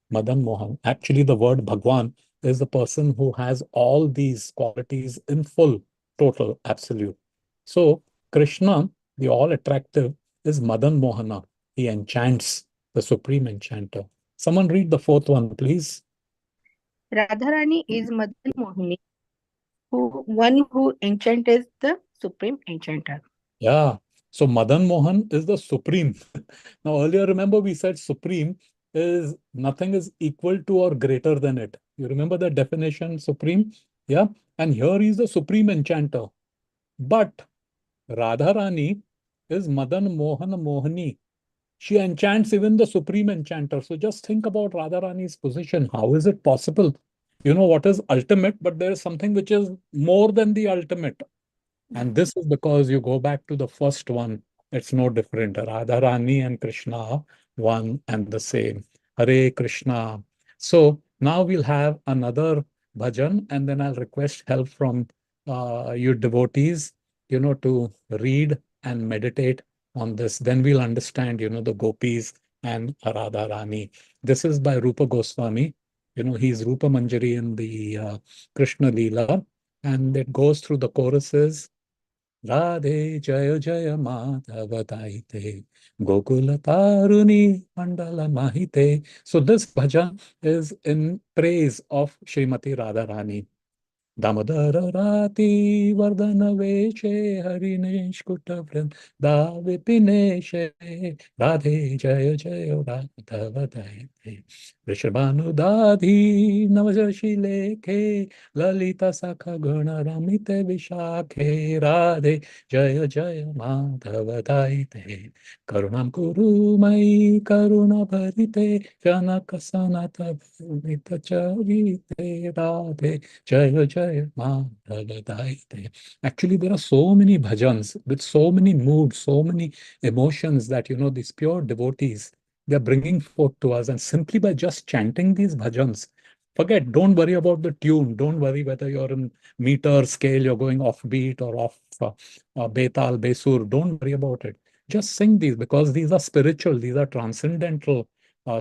Madan Mohan. Actually, the word Bhagwan is the person who has all these qualities in full, total, absolute. So Krishna, the all attractive, is Madan Mohana. He enchants, the supreme enchanter. Someone read the fourth one, please. Radharani is Madan Mohini, one who enchants the supreme enchanter. Yeah. So Madan Mohan is the supreme. Now, earlier, remember we said supreme is nothing is equal to or greater than it. You remember the definition, supreme? Yeah. And here is the supreme enchanter. But Radharani is Madan Mohan Mohani. She enchants even the supreme enchanter. So just think about Radharani's position. How is it possible? You know what is ultimate, but there is something which is more than the ultimate. And this is because you go back to the first one, it's no different. Radharani and Krishna are one and the same. Hare Krishna. So now we'll have another bhajan, and then I'll request help from you devotees, to read and meditate on this. Then we'll understand, the gopis and Radharani. This is by Rupa Goswami. He's Rupa Manjari in the Krishna Leela, and it goes through the choruses. Radhe Jaya Jaya Madhava Daite Gokula Taruni Mandala Mahite. So this bhajan is in praise of Srimati Radharani. Damodara Rati Vardhana Veshe Harinesh Kutavran Davipineshe Radhe Jaya Jaya Radhava Daite Vrishabhanu Dadhi Navajashi Lekhe Lalita Sakha Guna Ramite Vishakhe Radhe Jaya Jaya Madhava Daite Karunam Kuru Mai Karuna Bharite Janaka Sanata Bhumita Charite Radhe Jaya Jaya Madhava Daite. Actually, there are so many bhajans with so many moods, so many emotions that, these pure devotees, they're bringing forth to us. And simply by just chanting these bhajans, don't worry about the tune. Don't worry whether you're in meter scale, you're going off beat or off betal, besur. Don't worry about it. Just sing these because these are spiritual, these are transcendental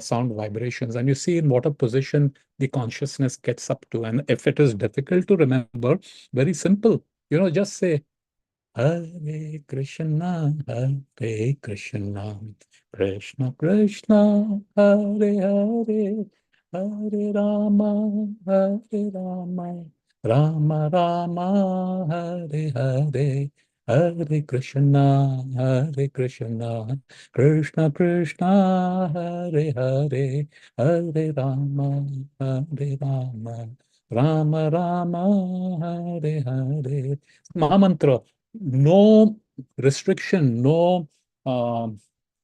sound vibrations. And you see in what a position the consciousness gets up to. And if it is difficult to remember, very simple, just say, Hare Krishna, Hare Krishna, Krishna Krishna, Hare Hare, Hare Rama, Hare Rama, Rama Rama, Hare Hare, Hare Krishna, Hare Krishna, Krishna Krishna, Hare Hare, Hare Rama, Hare Rama, Rama Rama, Hare Hare. Mahamantra, no restriction, no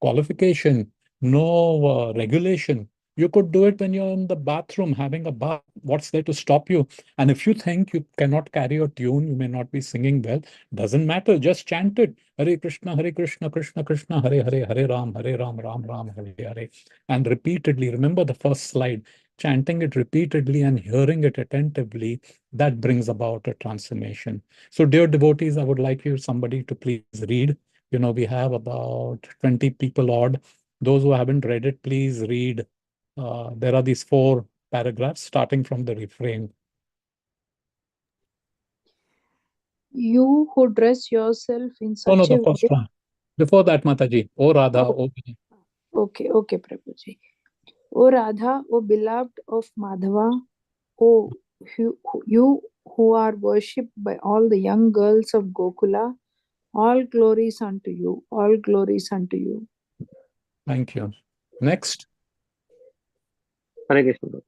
qualification, no regulation. You could do it when you're in the bathroom having a bath. What's there to stop you? And if you think you cannot carry a tune, you may not be singing well, doesn't matter. Just chant it. Hare Krishna, Krishna Krishna, Hare Hare, Hare Ram, Ram Ram, Hare Hare. And repeatedly, remember the first slide, chanting it repeatedly and hearing it attentively, that brings about a transformation. So, dear devotees, I would like you, somebody to please read. We have about 20 people odd. Those who haven't read it, please read. There are these 4 paragraphs starting from the refrain. You who dress yourself in Oh, no, such a the first way. one. Before that, Mataji. Oh, Radha, Oh, oh. okay, Prabhuji. O Radha, O beloved of Madhava, O you who are worshipped by all the young girls of Gokula, all glories unto you, all glories unto you. Thank you. Next. Hare Krishna.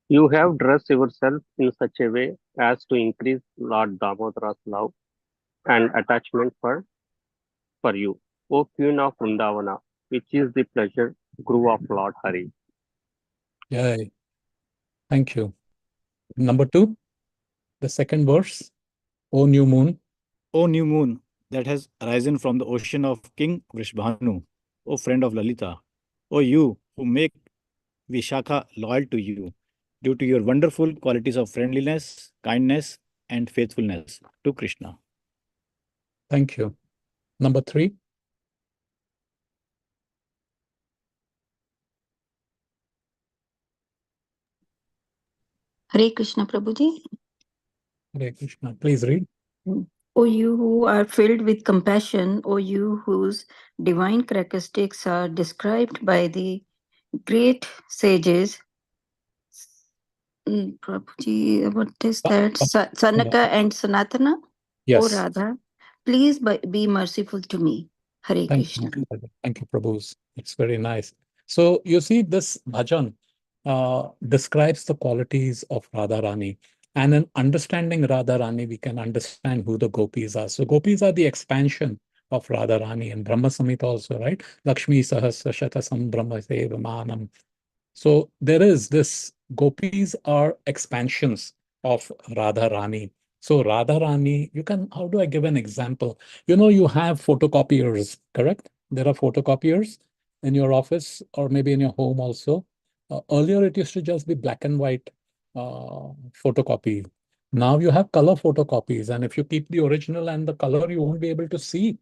You have dressed yourself in such a way as to increase Lord Damodara's love and attachment for you, O Queen of Vrindavana, which is the pleasure groove of Lord Hari. Yay. Thank you. Number 2, the second verse. O new moon. O new moon that has arisen from the ocean of King Vrishbhanu, O friend of Lalita, O you who make Vishakha loyal to you due to your wonderful qualities of friendliness, kindness, and faithfulness to Krishna. Thank you. Number 3. Hare Krishna, Prabhuji. Hare Krishna. Please read. O you who are filled with compassion, O you whose divine characteristics are described by the great sages. Prabhuji, what is that? Sanaka and Sanatana? Yes. O Radha, please be merciful to me. Hare Krishna. Thank you, Prabhus. It's very nice. So you see, this bhajan describes the qualities of Radharani. And in understanding Radharani, we can understand who the gopis are. So gopis are the expansion of Radharani, and Brahma Samhita also, right? Lakshmi Sahasra Shatasam Brahma Sevamanam. So there is this, gopis are expansions of Radharani. So Radharani, how do I give an example? You have photocopiers, correct? There are photocopiers in your office or maybe in your home also. Earlier, it used to just be black and white photocopy. Now you have color photocopies. And if you keep the original and the color, you won't be able to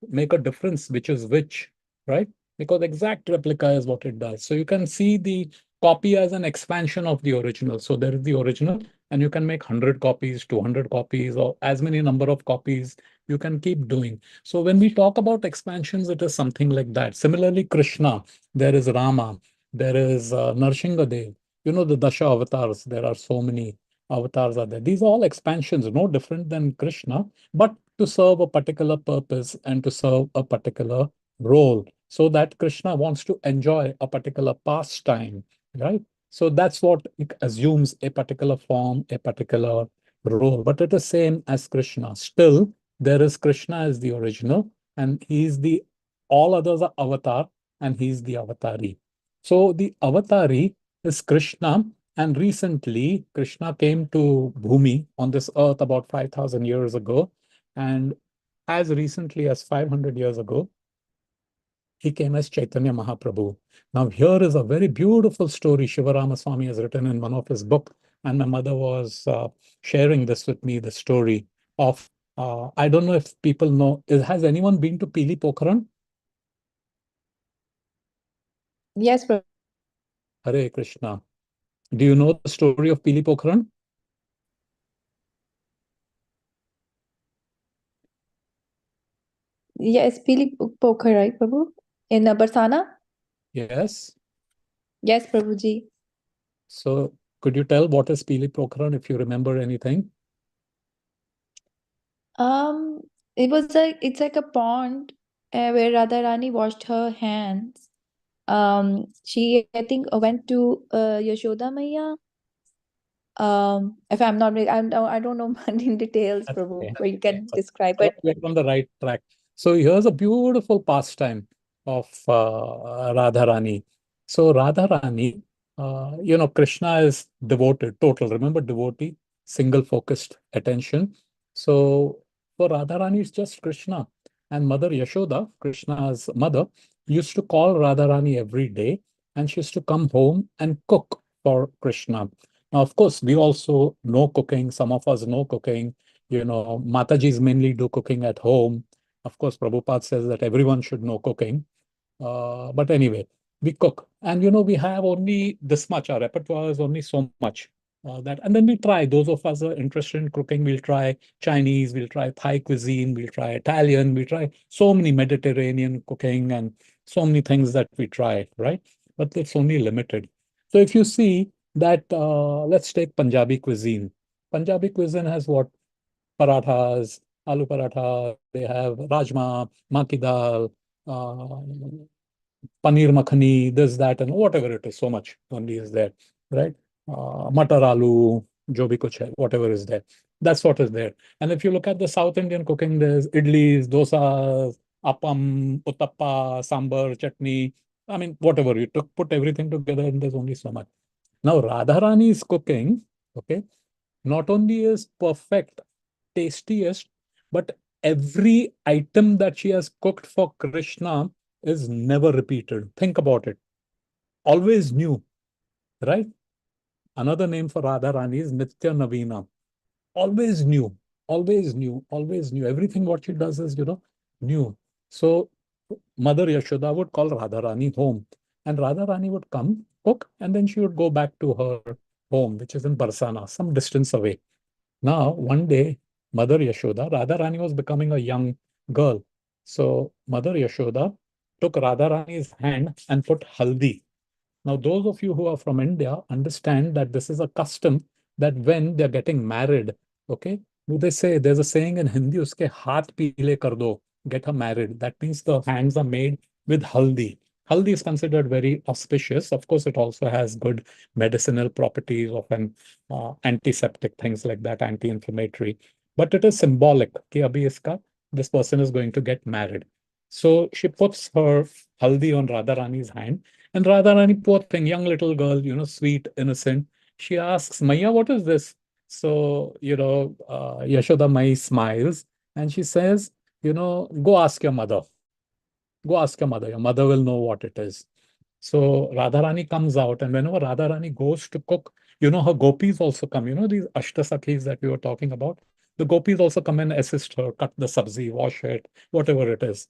make a difference, which is which, right? Because exact replica is what it does. So you can see the copy as an expansion of the original. So there is the original, and you can make 100 copies, 200 copies, or as many number of copies you can keep doing. So when we talk about expansions, it is something like that. Similarly, Krishna, there is Rama, there is Narsinghadev. The Dasha avatars, there are so many avatars are there. These are all expansions, no different than Krishna, but to serve a particular purpose and to serve a particular role, so that Krishna wants to enjoy a particular pastime, right? So that's what it assumes, a particular form, a particular role, but it is same as Krishna. Still, there is Krishna as the original, and he's the, all others are avatar, and he's the avatari. So the avatari is Krishna, and recently Krishna came to Bhumi on this earth about 5,000 years ago, and as recently as 500 years ago, he came as Chaitanya Mahaprabhu. Now, here is a very beautiful story Shiva Ramaswamy has written in one of his books, and my mother was sharing this with me, the story of, I don't know if people know, has anyone been to Pili Pokhran? Yes, Prabhuji. Hare Krishna. Do you know the story of Pili Pokhran? Yes, Pili Pokhar, right, Prabhu? In Barsana? Yes. Yes, Prabhuji. So could you tell what is Pili Pokhran if you remember anything? It's like a pond where Radharani washed her hands. She, I think, went to Yashoda Maiya. If I'm not, I don't know in details, That's Prabhu, okay. but you can But describe it. we're on the right track. So here's a beautiful pastime of Radharani. So Radharani, Krishna is devoted, total. Remember, devotee, single-focused attention. So for Radharani, it's just Krishna. And Mother Yashoda, Krishna's mother, used to call Radharani every day, and she used to come home and cook for Krishna. Now, of course, we also know cooking. Some of us know cooking. Matajis mainly do cooking at home. Of course, Prabhupada says that everyone should know cooking. But anyway, we cook, and we have only this much. Our repertoire is only so much. And then we try. Those of us who are interested in cooking, we'll try Chinese, we'll try Thai cuisine, we'll try Italian, we try so many Mediterranean cooking and so many things that we try, right? But it's only limited. So if you see that, let's take Punjabi cuisine. Punjabi cuisine has what? Parathas, aloo paratha, they have rajma, maa ki dal, paneer makhani, this, that, and whatever it is, so much only is there, right? Matar aloo, jo bhi kuch hai, whatever is there. That's what is there. And if you look at the South Indian cooking, there's idlis, dosas, appam, uttappa, sambar, chutney. I mean, whatever you took, put everything together, and there's only so much. Now, Radharani's cooking, okay, not only is perfect, tastiest, but every item that she has cooked for Krishna is never repeated. Think about it. Always new, right? Another name for Radharani is Nitya Navina. Always new, always new, always new. Everything what she does is, new. So Mother Yashoda would call Radharani home, and Radharani would come, cook, and then she would go back to her home, which is in Barsana, some distance away. Now, one day, Mother Yashoda, Radharani was becoming a young girl. So, Mother Yashoda took Radharani's hand and put haldi. Now, those of you who are from India understand that this is a custom that when they're getting married, okay, they say there's a saying in Hindi, uske haath peele kar do, get her married. That means the hands are made with haldi. Haldi is considered very auspicious. Of course, it also has good medicinal properties of an antiseptic, things like that, anti-inflammatory. But it is symbolic कि अभी इसका this person is going to get married. So she puts her haldi on Radharani's hand, and Radharani, poor thing, young little girl, sweet, innocent. She asks, Maya, what is this? So, Yashoda Mai smiles and she says, go ask your mother. Go ask your mother. Your mother will know what it is. So Radharani comes out, and whenever Radharani goes to cook, her gopis also come. These Ashtasakhis that we were talking about. The gopis also come and assist her, cut the sabzi, wash it, whatever it is.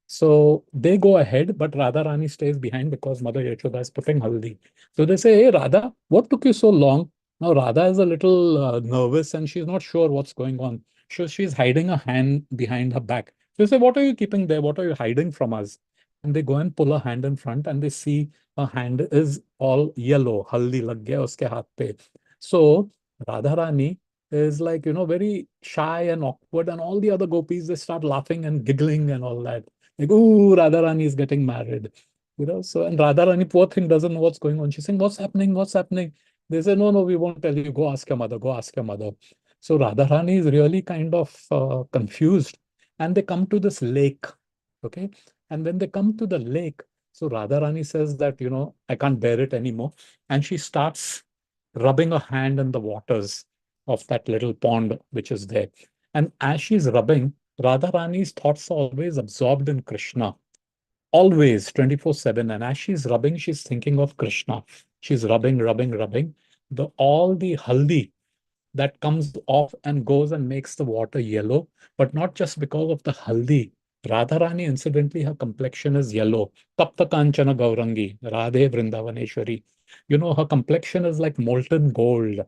So they go ahead, but Radharani stays behind because Mother Yashoda is putting haldi. So they say, hey, Radha, what took you so long? Now Radha is a little nervous and she's not sure what's going on. So she's hiding a hand behind her back. So they say, what are you keeping there? What are you hiding from us? And they go and pull her hand in front and they see her hand is all yellow, haldi lag gaya uske haath pe. So Radharani is like, very shy and awkward, and all the other gopis, they start laughing and giggling and all that. Like, ooh, Radharani is getting married. So, and Radharani, poor thing, doesn't know what's going on. She's saying, what's happening? What's happening? They say, no, no, we won't tell you. Go ask your mother. Go ask your mother. So Radharani is really kind of confused. And they come to this lake. Okay. And when they come to the lake, so Radharani says that, I can't bear it anymore. And she starts rubbing her hand in the waters of that little pond which is there. And as she's rubbing, Radharani's thoughts are always absorbed in Krishna, always 24/7. And as she's rubbing, she's thinking of Krishna. She's rubbing, rubbing, rubbing. All the haldi that comes off and goes and makes the water yellow, but not just because of the haldi. Radharani, incidentally, her complexion is yellow. Tapta Kanchana Gaurangi, Radhe Vrindavaneshwari. Her complexion is like molten gold,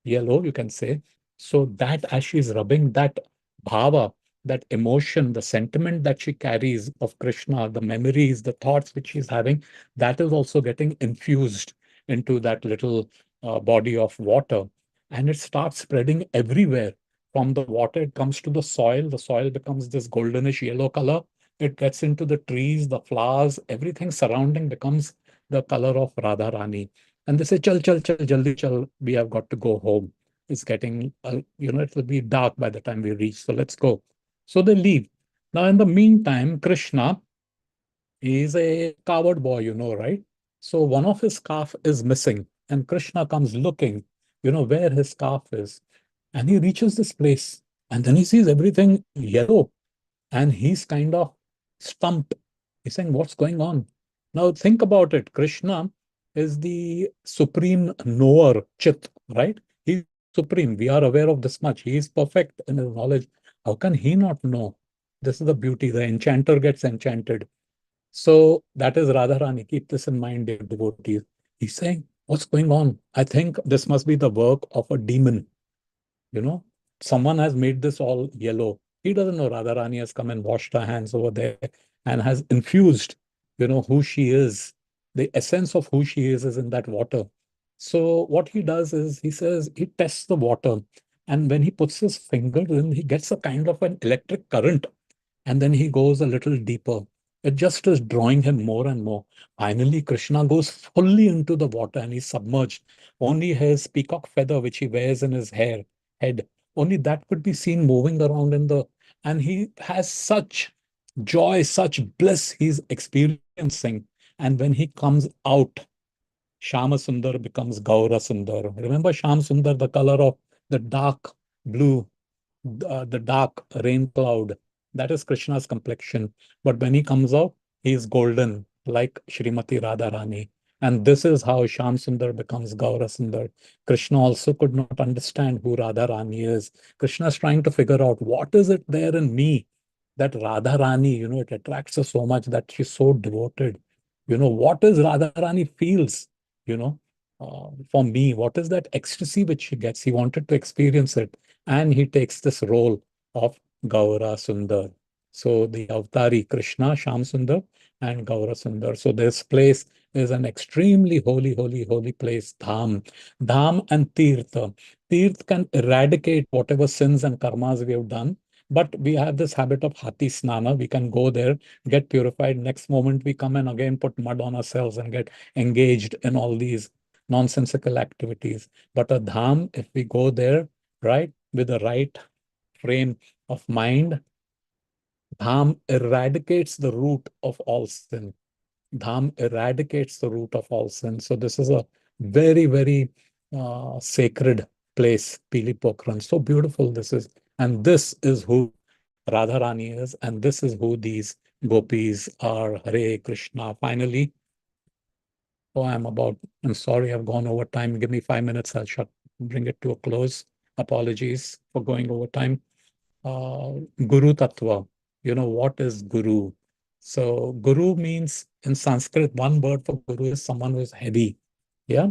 yellow, you can say. So that as she's rubbing, that bhava, that emotion, the sentiment that she carries of Krishna, the memories, the thoughts which she's having, that is also getting infused into that little body of water. And it starts spreading everywhere. From the water, it comes to the soil becomes this goldenish yellow color. It gets into the trees, the flowers, everything surrounding becomes the color of Radharani. And they say, chal, chal, chal, jaldi chal, we have got to go home. It's getting, it will be dark by the time we reach. So let's go. So they leave. Now, in the meantime, Krishna is a coward boy, right? So one of his scarf is missing, and Krishna comes looking, where his scarf is. And he reaches this place, and then he sees everything yellow, and he's kind of stumped. He's saying, what's going on? Now think about it. Krishna is the supreme knower, Chit, right? He's supreme. We are aware of this much. He is perfect in his knowledge. How can he not know? This is the beauty. The enchanter gets enchanted. So that is Radharani. Keep this in mind, dear devotees. He's saying, what's going on? I think this must be the work of a demon. You know, someone has made this all yellow. He doesn't know Radharani has come and washed her hands over there and has infused, who she is. The essence of who she is in that water. So what he does is he says he tests the water. And when he puts his finger in, he gets a kind of an electric current, and then he goes a little deeper. It just is drawing him more and more. Finally, Krishna goes fully into the water and he's submerged. Only his peacock feather, which he wears in his head, only that could be seen moving around and he has such joy, such bliss he's experiencing. And when he comes out, Shama Sundar becomes Gaura Sundar. Remember Sham Sundar, the color of the dark blue, the dark rain cloud. That is Krishna's complexion. But when he comes out, he is golden, like Srimati Radharani. And this is how Sham Sundar becomes Gaura Sundar. Krishna also could not understand who Radharani is. Krishna is trying to figure out what is it there in me that Radharani, it attracts her so much that she's so devoted. What is Radharani feels, for me? What is that ecstasy which she gets? He wanted to experience it, and he takes this role of Gaura Sundar. So the Avatari Krishna, Sham Sundar, and Gaura Sundar. So this place is an extremely holy, holy, holy place, Dham. Dham and Tirtha. Tirth can eradicate whatever sins and karmas we have done. But we have this habit of Hati Snana. We can go there, get purified. Next moment, we come and again put mud on ourselves and get engaged in all these nonsensical activities. But a dham, if we go there, right, with the right frame of mind, dham eradicates the root of all sin. Dham eradicates the root of all sin. So this is a very, very sacred place, Pili Pokran. So beautiful this is. And this is who Radharani is, and this is who these gopis are. Hare Krishna. Finally, oh, I'm sorry, I've gone over time. Give me 5 minutes, bring it to a close. Apologies for going over time. Guru Tattva. What is Guru? So Guru means in Sanskrit, one word for Guru is someone who is heavy. Yeah.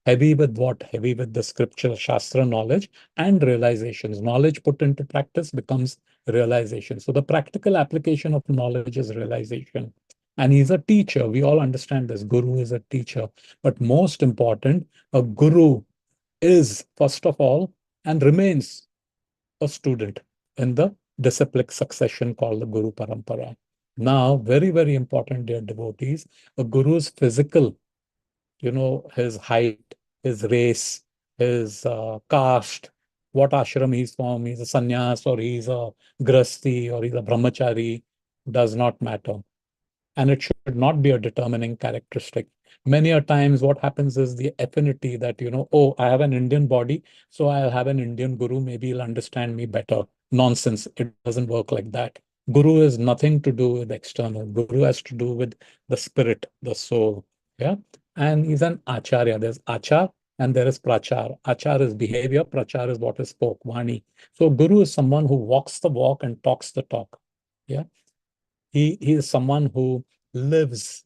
Heavy with what? Heavy with the scripture, Shastra knowledge and realizations. Knowledge put into practice becomes realization. So the practical application of knowledge is realization. And he's a teacher. We all understand this. Guru is a teacher. But most important, a guru is, first of all, and remains a student in the disciplic succession called the Guru Parampara. Now, very, very important, dear devotees, a guru's physical, his height, his race, his caste, what ashram he's from, he's a sannyas or he's a grasti or he's a brahmachari, does not matter. And it should not be a determining characteristic. Many a times what happens is the affinity that, oh, I have an Indian body, so I'll have an Indian guru, maybe he'll understand me better. Nonsense. It doesn't work like that. Guru has nothing to do with external. Guru has to do with the spirit, the soul. Yeah. And he's an acharya. There's achar and there is prachar. Achar is behavior, prachar is what is spoke, vani. So guru is someone who walks the walk and talks the talk. Yeah. He is someone who lives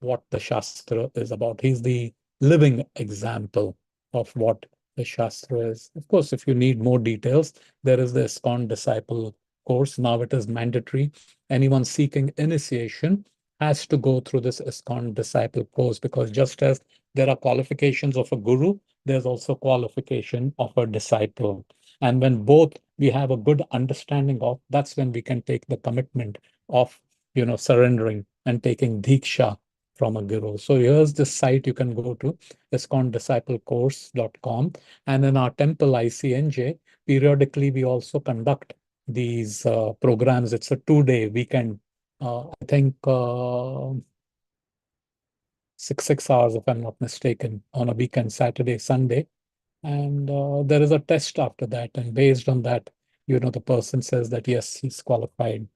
what the Shastra is about. He's the living example of what the Shastra is. Of course, if you need more details, there is the ISKCON disciple course. Now it is mandatory. Anyone seeking initiation has to go through this ISKCON disciple course, because just as there are qualifications of a guru, there's also qualification of a disciple. And when both we have a good understanding of, that's when we can take the commitment of, surrendering and taking Diksha from a guru. So here's the site you can go to, iskcondisciplecourse.com. And in our temple ICNJ, periodically we also conduct these programs. It's a 2-day weekend. I think six hours, if I'm not mistaken, on a weekend, Saturday, Sunday. And there is a test after that. And based on that, the person says that, yes, he's qualified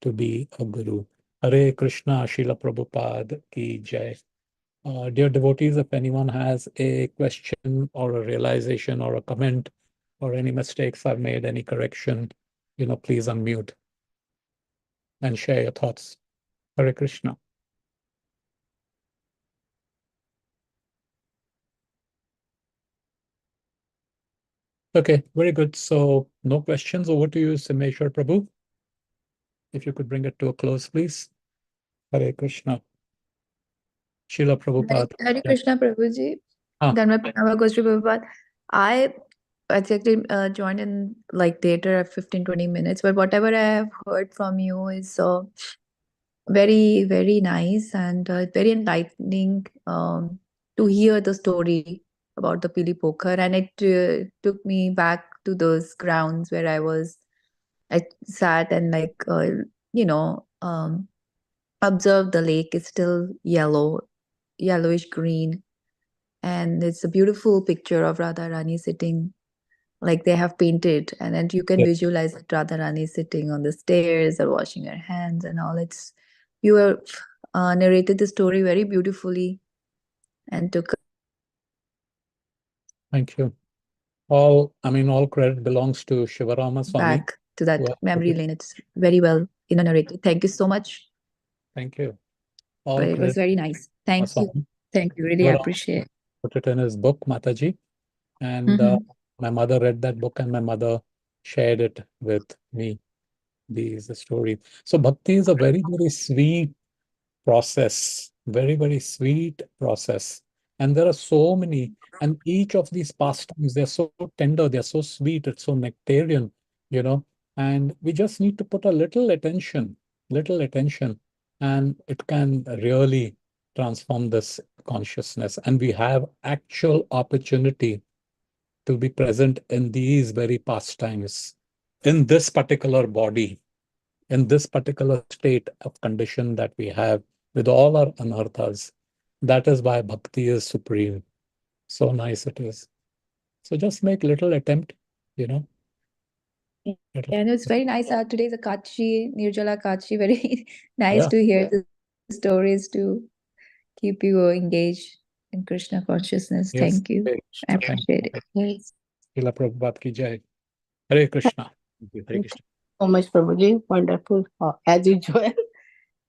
to be a guru. Hare Krishna, Srila Prabhupada ki jai. Dear devotees, if anyone has a question or a realization or a comment or any mistakes I've made, any correction, please unmute and share your thoughts. Hare Krishna. Okay, very good. So no questions. Over to you, Simeshwar Prabhu. If you could bring it to a close, please. Hare Krishna. Srila Prabhupada. Hare Yeah. Krishna Prabhuji. Ah. Dharma Pranava Gosri Prabhupada. I exactly joined in like later at 15-20 minutes, but whatever I have heard from you is very, very nice and very enlightening to hear the story about the Pili Pokhar. And it took me back to those grounds where I sat and observed the lake is still yellowish green. And it's a beautiful picture of Radha Rani sitting like they have painted, and then you can visualize that Radha Rani sitting on the stairs or washing her hands and all. You have narrated the story very beautifully and took Thank you. All credit belongs to Shivarama Swami. back to that memory lane. It's very well narrated. Thank you so much. Thank you. All But it was credit very nice. Thank you. Swami. Thank you. Really Shivarama appreciate it. put it in his book, Mataji. And my mother read that book and my mother shared it with me. The story. So bhakti is a very, very sweet process, very, very sweet process. And there are so many, and each of these pastimes, they're so tender, they're so sweet, it's so nectarian, and we just need to put a little attention, and it can really transform this consciousness. And we have actual opportunity to be present in these very pastimes, in this particular body, in this particular state of condition that we have with all our anarthas. That is why bhakti is supreme. So nice it is. So just make little attempt, And it's very nice. Today's a Kachi, Nirjala Kachi. Very nice to hear the stories to keep you engaged in Krishna consciousness. Yes, Thank you. I appreciate it. Yes. Srila Prabhupada ki jai. Hare Krishna. Thank you. Hare Krishna. So much, Prabhuji. Wonderful, as usual.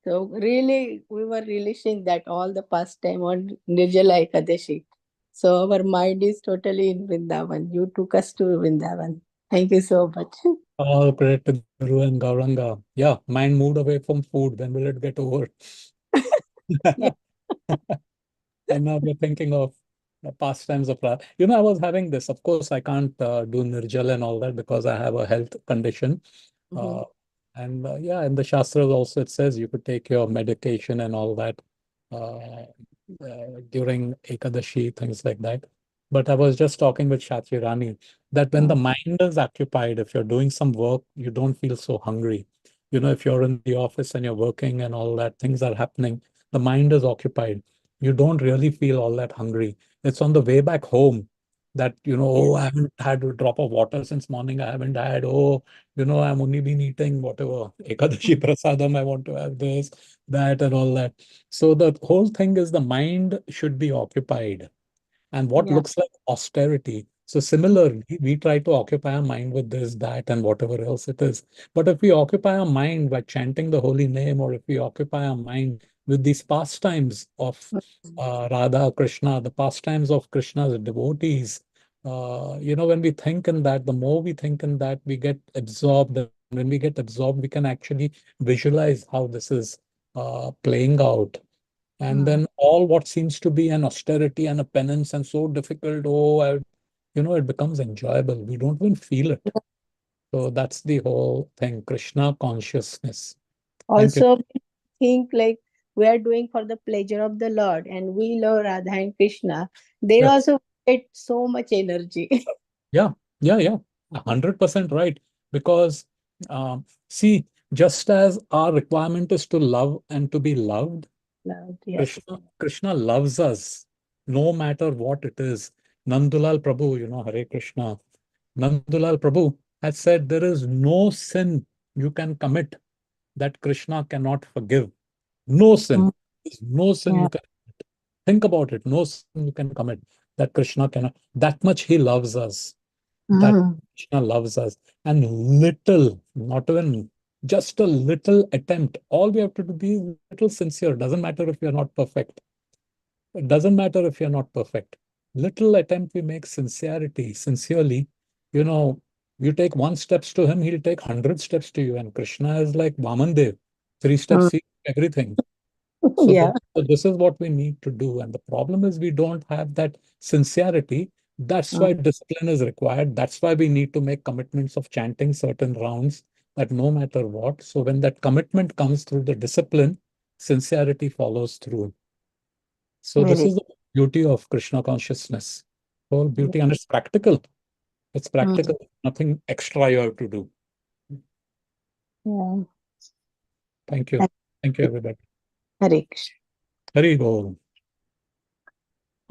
So really, we were relishing that all the pastime on Nirjala Ekadashi. So our mind is totally in Vrindavan. You took us to Vrindavan. Thank you so much. All credit to Guru and Gauranga. Yeah, mind moved away from food. When will it get over? And now we're thinking of the pastimes of Radha. I was having this. Of course, I can't do Nirjala and all that because I have a health condition. Yeah, in the Shastras also it says you could take your medication and all that during Ekadashi, things like that. But I was just talking with Shatri Rani that when the mind is occupied, if you're doing some work, you don't feel so hungry. If you're in the office and you're working and all that, things are happening, the mind is occupied. You don't really feel all that hungry. It's on the way back home that, oh, I haven't had a drop of water since morning. I haven't had, I'm only been eating whatever, Ekadashi Prasadam, I want to have this, that, and all that. So the whole thing is the mind should be occupied. And what looks like austerity. So similarly, we try to occupy our mind with this, that, and whatever else it is. But if we occupy our mind by chanting the holy name, or if we occupy our mind with these pastimes of Radha, Krishna, the pastimes of Krishna's devotees, when we think in that, the more we think in that, we get absorbed. And when we get absorbed, we can actually visualize how this is playing out. And then all what seems to be an austerity and a penance and so difficult, it becomes enjoyable. We don't even feel it. So that's the whole thing, Krishna consciousness. Also, think like we are doing for the pleasure of the Lord and we love Radha and Krishna. They also get so much energy. Yeah, 100% right. Because see, just as our requirement is to love and to be loved, love. Yeah. Krishna loves us no matter what it is. Nandulal Prabhu, Hare Krishna. Nandulal Prabhu has said there is no sin you can commit that Krishna cannot forgive. No sin. Mm, There's no sin yeah. you can think about it. No sin you can commit that Krishna cannot. That much he loves us. That Mm, Krishna loves us. And little, not even just a little attempt. All we have to do be a little sincere. Doesn't matter if you're not perfect. It doesn't matter if you're not perfect. Little attempt we make sincerely, you know, you take one steps to him, he'll take 100 steps to you. And Krishna is like Vaman Dev, 3 steps, mm, see everything. So, yeah. this is what we need to do. And the problem is we don't have that sincerity. That's Mm, why discipline is required. That's why we need to make commitments of chanting certain rounds that no matter what. So when that commitment comes through the discipline, sincerity follows through. So this very. is the beauty of Krishna consciousness. Whole Mm, beauty, and it's practical. It's mm, practical. Nothing extra you have to do. yeah. Thank you. Hare Thank you, everybody. Hare Krishna. Hari Bol.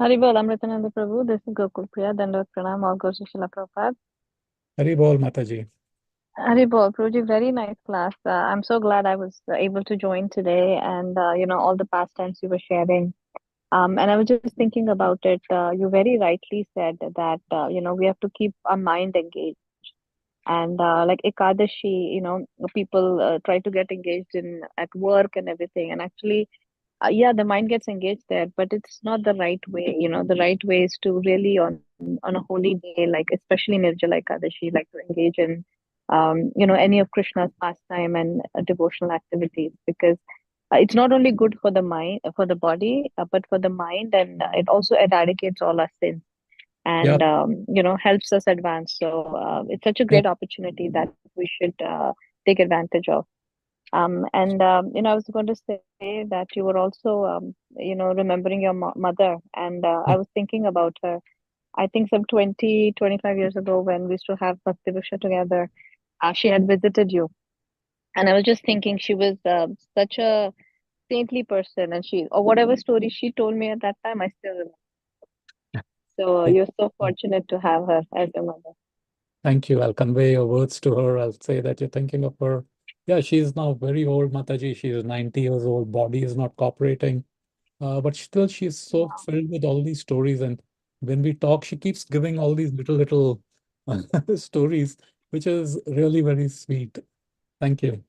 Haribol, Amritananda Prabhu, this is Gokul Priya, Dandavat Pranam, all goes to Srila Prabhupada. Hari Bol, Mataji. Haribol, Prabhuji, very nice class. I'm so glad I was able to join today and, all the pastimes you were sharing. And I was just thinking about it. You very rightly said that, we have to keep our mind engaged. And like Ekadashi, people try to get engaged in at work and everything. And actually, yeah, the mind gets engaged there, but it's not the right way. The right way is to really on a holy day, like especially Nirjala Ekadashi, like to engage in, any of Krishna's pastime and devotional activities, because it's not only good for the mind, for the body, but for the mind, and it also eradicates all our sins Yeah, and helps us advance. So it's such a yeah, great opportunity that we should take advantage of. And I was going to say that you were also, remembering your mother, and I was thinking about her. I think some 20-25 years ago when we used to have Bhakti Viksha together, she had visited you, and I was just thinking she was such a saintly person, and or whatever story she told me at that time, I still remember. So thank you're so fortunate to have her as your mother. thank you. I'll convey your words to her. I'll say that you're thinking of her. Yeah, she's now very old, Mataji. She's 90 years old. Body is not cooperating. But still, she's so filled with all these stories. And when we talk, she keeps giving all these little stories, which is really very sweet. Thank you.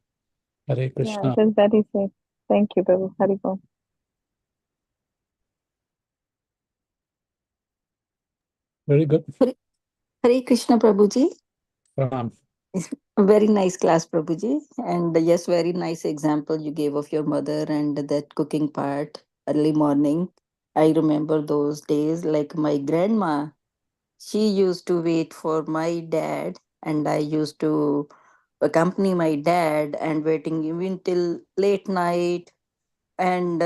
Hare Yeah, Krishna. it is very safe. Thank you, Prabhu. Haribol. Very good. Hare Hare Krishna Prabhuji. Pranam. Very nice class, Prabhuji. And yes, very nice example you gave of your mother and that cooking part early morning. I remember those days like my grandma. She used to wait for my dad, and I used to accompany my dad and waiting even till late night. And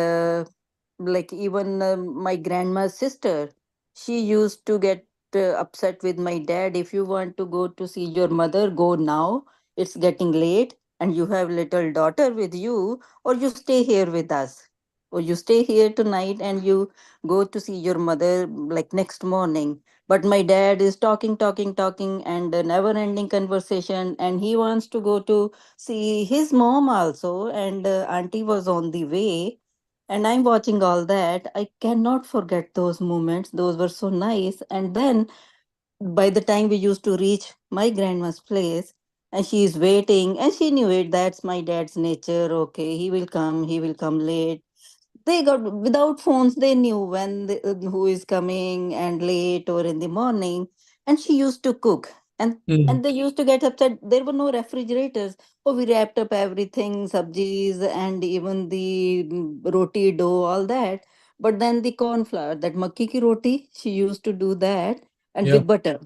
like even my grandma's sister, she used to get upset with my dad. If you want to go to see your mother, go now. It's getting late, and you have little daughter with you, or you stay here with us, or you stay here tonight and you go to see your mother like next morning. But my dad is talking, and a never ending conversation, and he wants to go to see his mom also, and auntie was on the way, and I'm watching all that. I cannot forget those moments. Those were so nice. And then by the time we used to reach my grandma's place, and she is waiting, and she knew it. That's my dad's nature. Okay, he will come late. They got without phones, they knew when who is coming and late or in the morning. And she used to cook, and Mm, and they used to get upset. There were no refrigerators. Oh, we wrapped up everything, sabjis, and even the roti dough, all that. But then the corn flour, that makki ki roti, she used to do that, and yeah, with butter.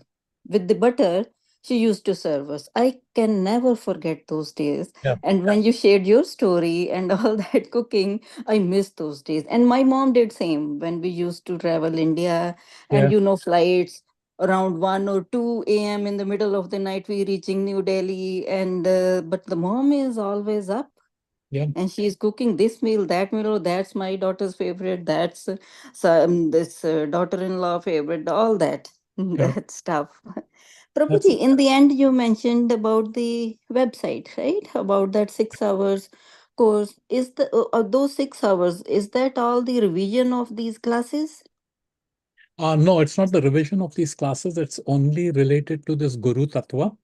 With the butter, she used to serve us. I can never forget those days. yeah, And when you shared your story and all that cooking, I miss those days. And my mom did same when we used to travel India, and yeah, flights around 1 or 2 a.m. in the middle of the night we reaching New Delhi, and but the mom is always up Yeah. And she's cooking this meal, that meal. Oh, that's my daughter's favorite. That's this daughter-in-law favorite. All that, Yeah. that stuff. That's Prabhuji, in the end, you mentioned about the website, right? About that 6 hours course. Is the those 6 hours? Is that all the revision of these classes? no, it's not the revision of these classes. It's only related to this Guru Tattva.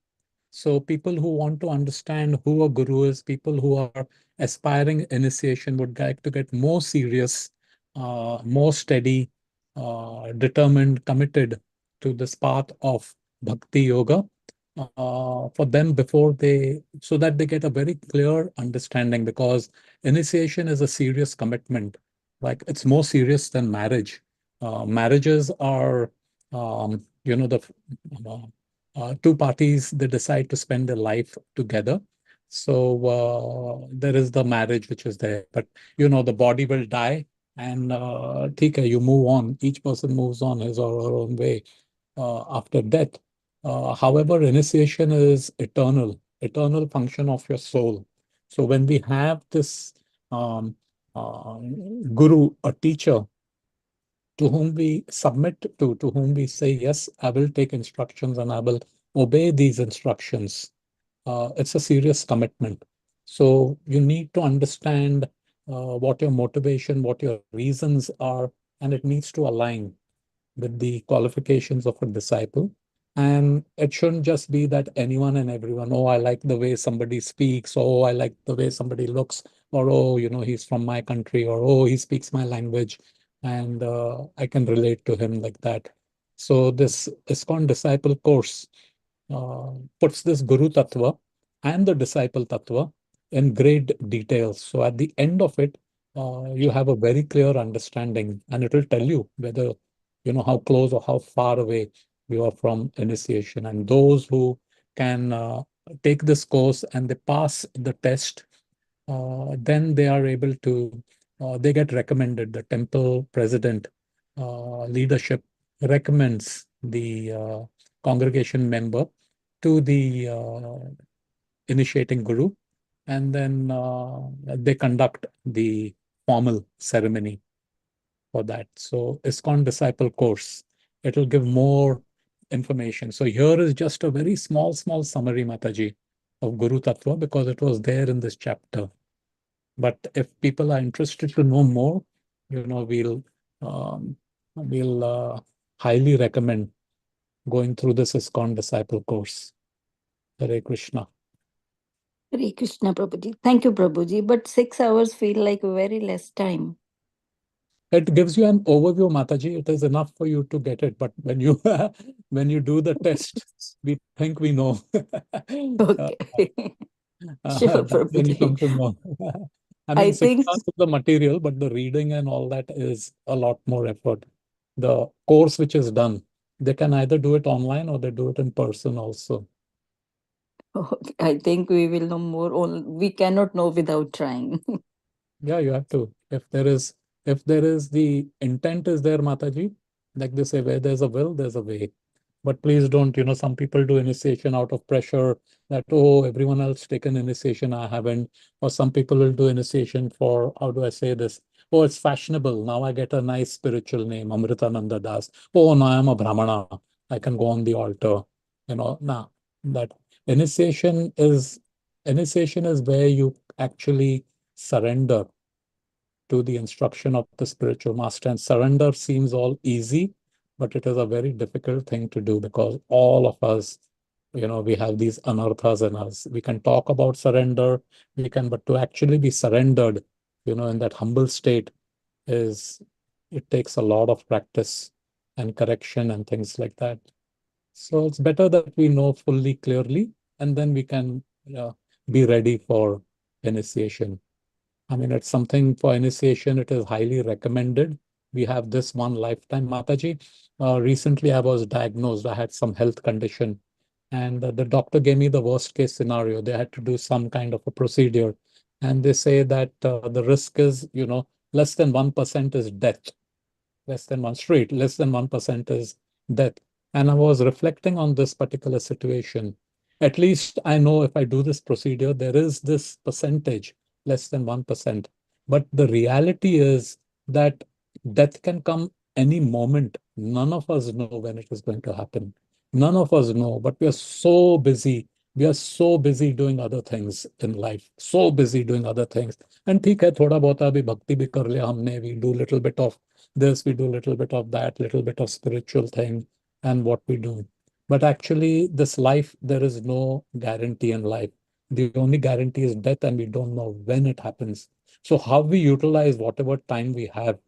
So people who want to understand who a guru is, people who are aspiring initiation would like to get more serious, more steady, determined, committed to this path of bhakti yoga. For them before they, so that they get a very clear understanding, because initiation is a serious commitment. Like it's more serious than marriage. Marriages are, the two parties, they decide to spend their life together. So there is the marriage which is there, but the body will die, and ठीक है, you move on. Each person moves on his or her own way after death. However, initiation is eternal, eternal function of your soul. So when we have this um, uh, guru, a teacher, to whom we submit to whom we say, yes, I will take instructions and I will obey these instructions. It's a serious commitment. So you need to understand what your motivation, what your reasons are, and it needs to align with the qualifications of a disciple. And it shouldn't just be that anyone and everyone, oh, I like the way somebody speaks, oh, I like the way somebody looks, or oh, he's from my country, or oh, he speaks my language, and I can relate to him like that. So this ISKCON disciple course puts this Guru Tattva and the disciple Tattva in great details. So at the end of it, you have a very clear understanding, and it will tell you whether how close or how far away you are from initiation. And those who can take this course and they pass the test, then they are able to, they get recommended. The temple president, leadership recommends the congregation member to the initiating guru, and then they conduct the formal ceremony for that. So ISKCON disciple course, it will give more information. So here is just a very small, small summary, Mataji, of Guru Tattva, because it was there in this chapter. But if people are interested to know more, um, we'll highly recommend going through this ISKCON disciple course. Hare Krishna. Hare Krishna, Prabhuji. Thank you, Prabhuji. But 6 hours feel like very less time. It gives you an overview, Mataji. It is enough for you to get it. But when you when you do the test, we think we know. Okay. Sure, That's when you come Prabhuji. to know. I I mean, six think hours is the material, but the reading and all that is a lot more effort. The course which is done, they can either do it online or they do it in person also. okay, I think we will know more. We cannot know without trying. Yeah, you have to. If there is the intent is there, Mataji, like they say, where there's a will, there's a way. But please don't, some people do initiation out of pressure that, oh, everyone else taken initiation, I haven't. Or some people will do initiation for, how do I say this? Oh, it's fashionable. Now I get a nice spiritual name, Amritananda Das. Oh, now I'm a Brahmana. I can go on the altar. Nah, that initiation is initiation is where you actually surrender to the instruction of the spiritual master. And surrender seems all easy, but it is a very difficult thing to do, because all of us, we have these anarthas in us. We can talk about surrender, but to actually be surrendered, in that humble state is, it takes a lot of practice and correction and things like that. So it's better that we know fully, clearly, and then we can be ready for initiation. I mean, it's something for initiation, it is highly recommended. We have this one lifetime. Mataji, recently I was diagnosed. I had some health condition, and the doctor gave me the worst case scenario. They had to do some kind of a procedure. And they say that the risk is, less than 1% is death. Less than 1% is death. And I was reflecting on this particular situation. At least I know if I do this procedure, there is this percentage less than 1%. But the reality is that death can come any moment. None of us know when it is going to happen. None of us know, but we are so busy. We are so busy doing other things in life, so busy doing other things. And ठीक है, थोड़ा बहुत अभी भक्ति भी कर लिया हमने. We do little bit of this, we do little bit of that, little bit of spiritual thing, and what we do. But actually, this life, there is no guarantee in life. The only guarantee is death, and we don't know when it happens. So how we utilize whatever time we have,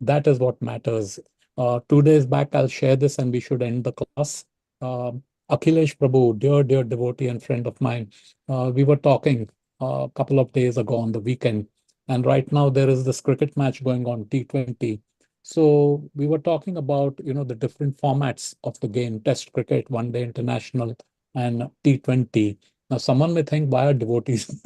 that is what matters. 2 days back, I'll share this and we should end the class. Akhilesh Prabhu, dear devotee and friend of mine, we were talking a couple of days ago on the weekend. And right now there is this cricket match going on, T20. So we were talking about, the different formats of the game, Test cricket, One Day International, and T20. Now, someone may think, why are devotees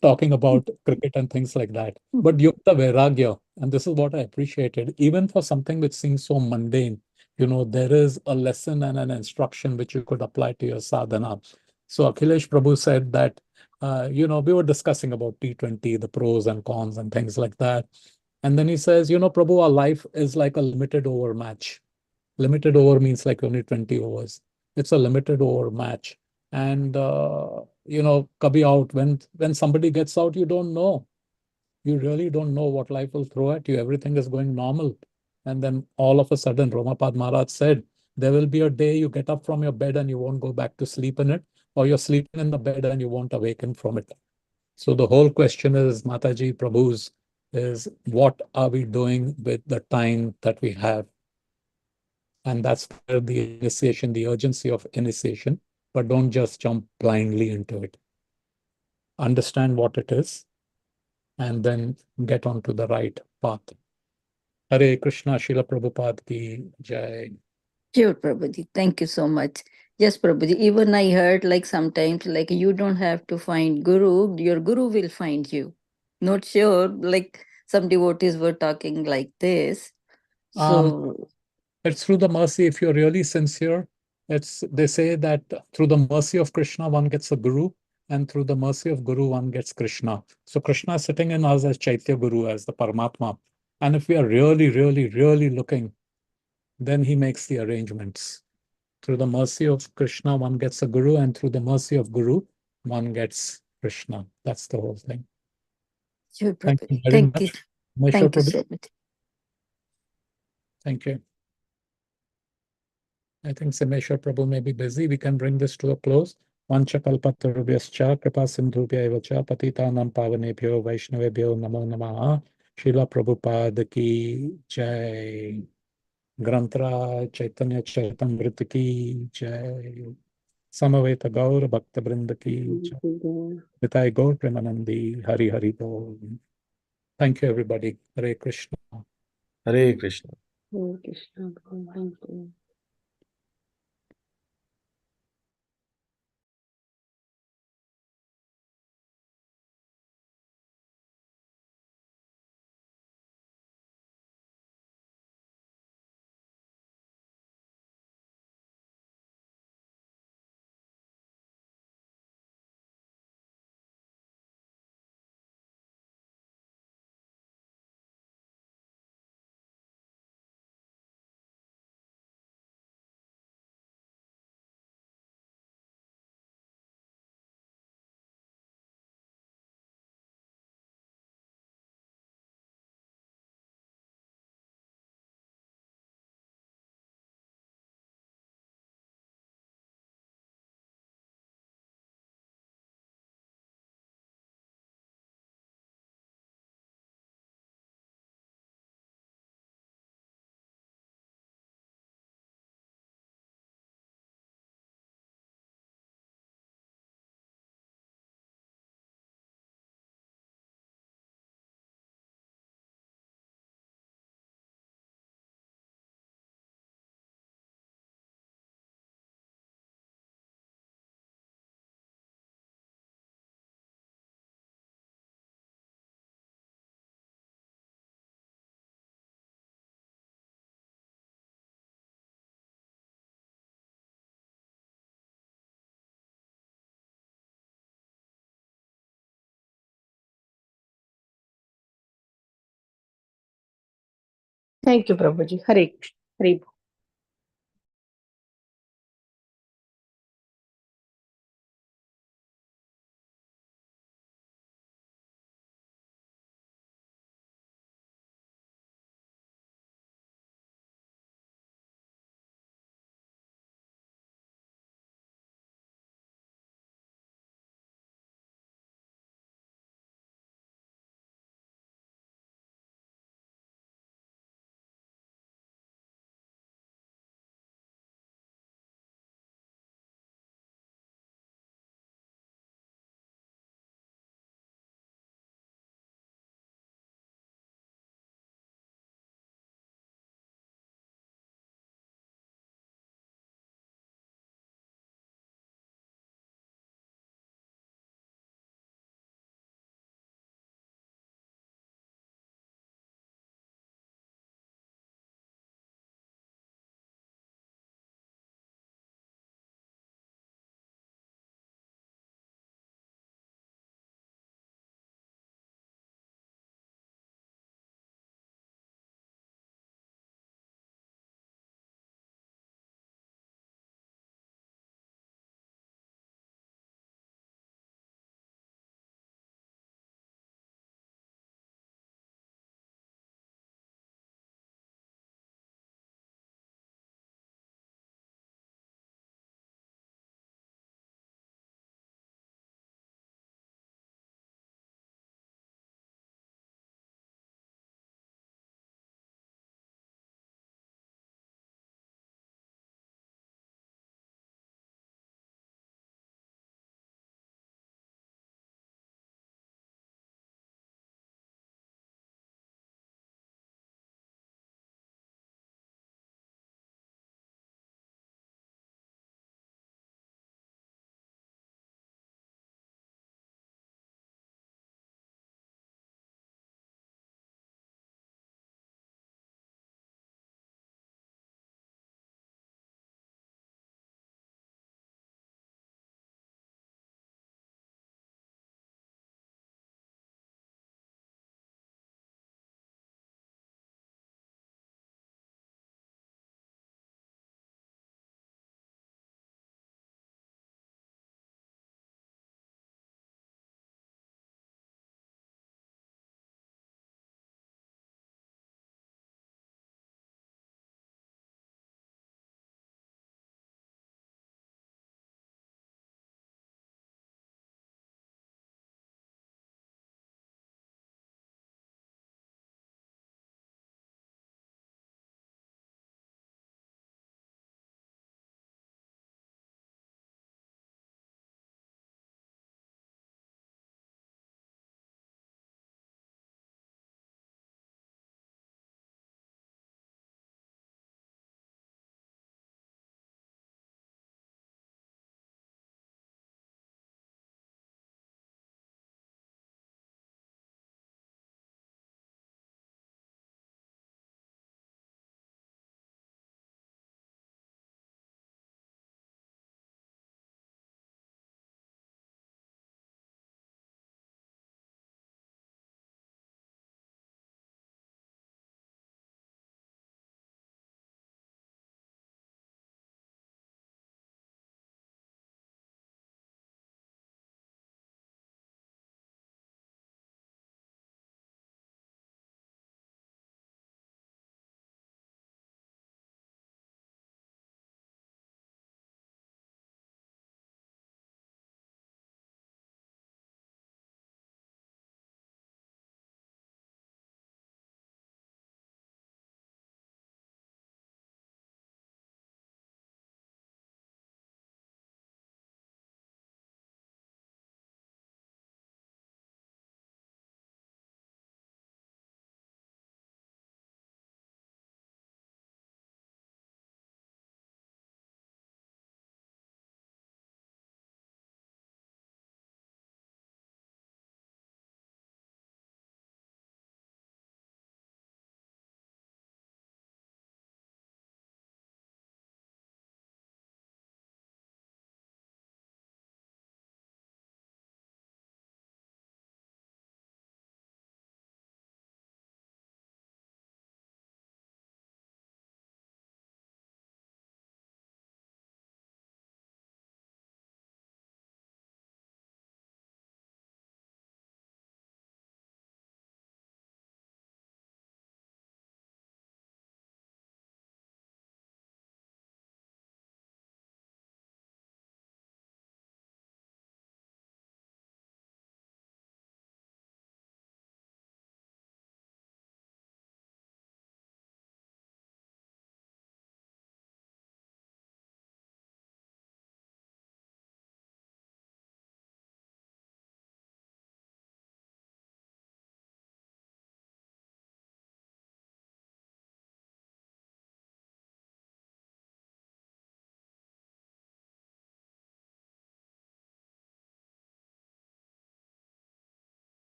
talking about cricket and things like that? But Yukta Vairagya, and this is what I appreciated, even for something which seems so mundane, there is a lesson and an instruction which you could apply to your sadhana. So Akhilesh Prabhu said that, we were discussing about T20, the pros and cons and things like that. And then he says, Prabhu, our life is like a limited over match. Limited over means like only 20 overs. It's a limited over match. And, kabhi out, when somebody gets out, you don't know. You really don't know what life will throw at you. Everything is going normal. And then all of a sudden, Romapad Maharaj said, there will be a day you get up from your bed and you won't go back to sleep in it, or you're sleeping in the bed and you won't awaken from it. So the whole question is, Mataji, Prabhu's, is what are we doing with the time that we have? And that's where the initiation, the urgency of initiation, but don't just jump blindly into it. Understand what it is and then get onto the right path. Hare Krishna, Srila Prabhupada ki jai. Sure, Prabhuji. Thank you so much. Yes, Prabhuji. Even I heard like sometimes like you don't have to find Guru, your Guru will find you. Not sure, like some devotees were talking like this. So It's through the mercy, if you're really sincere, they say that through the mercy of Krishna, one gets a Guru, and through the mercy of Guru, one gets Krishna. So Krishna is sitting in us as Chaitya Guru, as the Paramatma. And if we are really, really, really looking, then he makes the arrangements. Through the mercy of Krishna, one gets a Guru, and through the mercy of Guru, one gets Krishna. That's the whole thing. sure, Thank you Prabhuji. very Thank you. much. Maheshwar Thank you Prabhu. so much. Thank you. I think Simeshwar Prabhu may be busy. We can bring this to a close. Vanchakalpatarubhyascha kripa sindhubhya eva cha patitanam pavanebhyo vaishnavebhyo namo namaha. Srila Prabhupada ki jai. Granthra Chaitanya Charitamrita ki jai. Samaveta Gaur Bhakta Vrinda ki jai. Nitai Gaur Premanandi Hari Hari Bol. Thank you, everybody. Hare Krishna. Hare Krishna. Hare Krishna. Thank you. Thank you, Prabhuji. Hare Krishna. Hare Bol.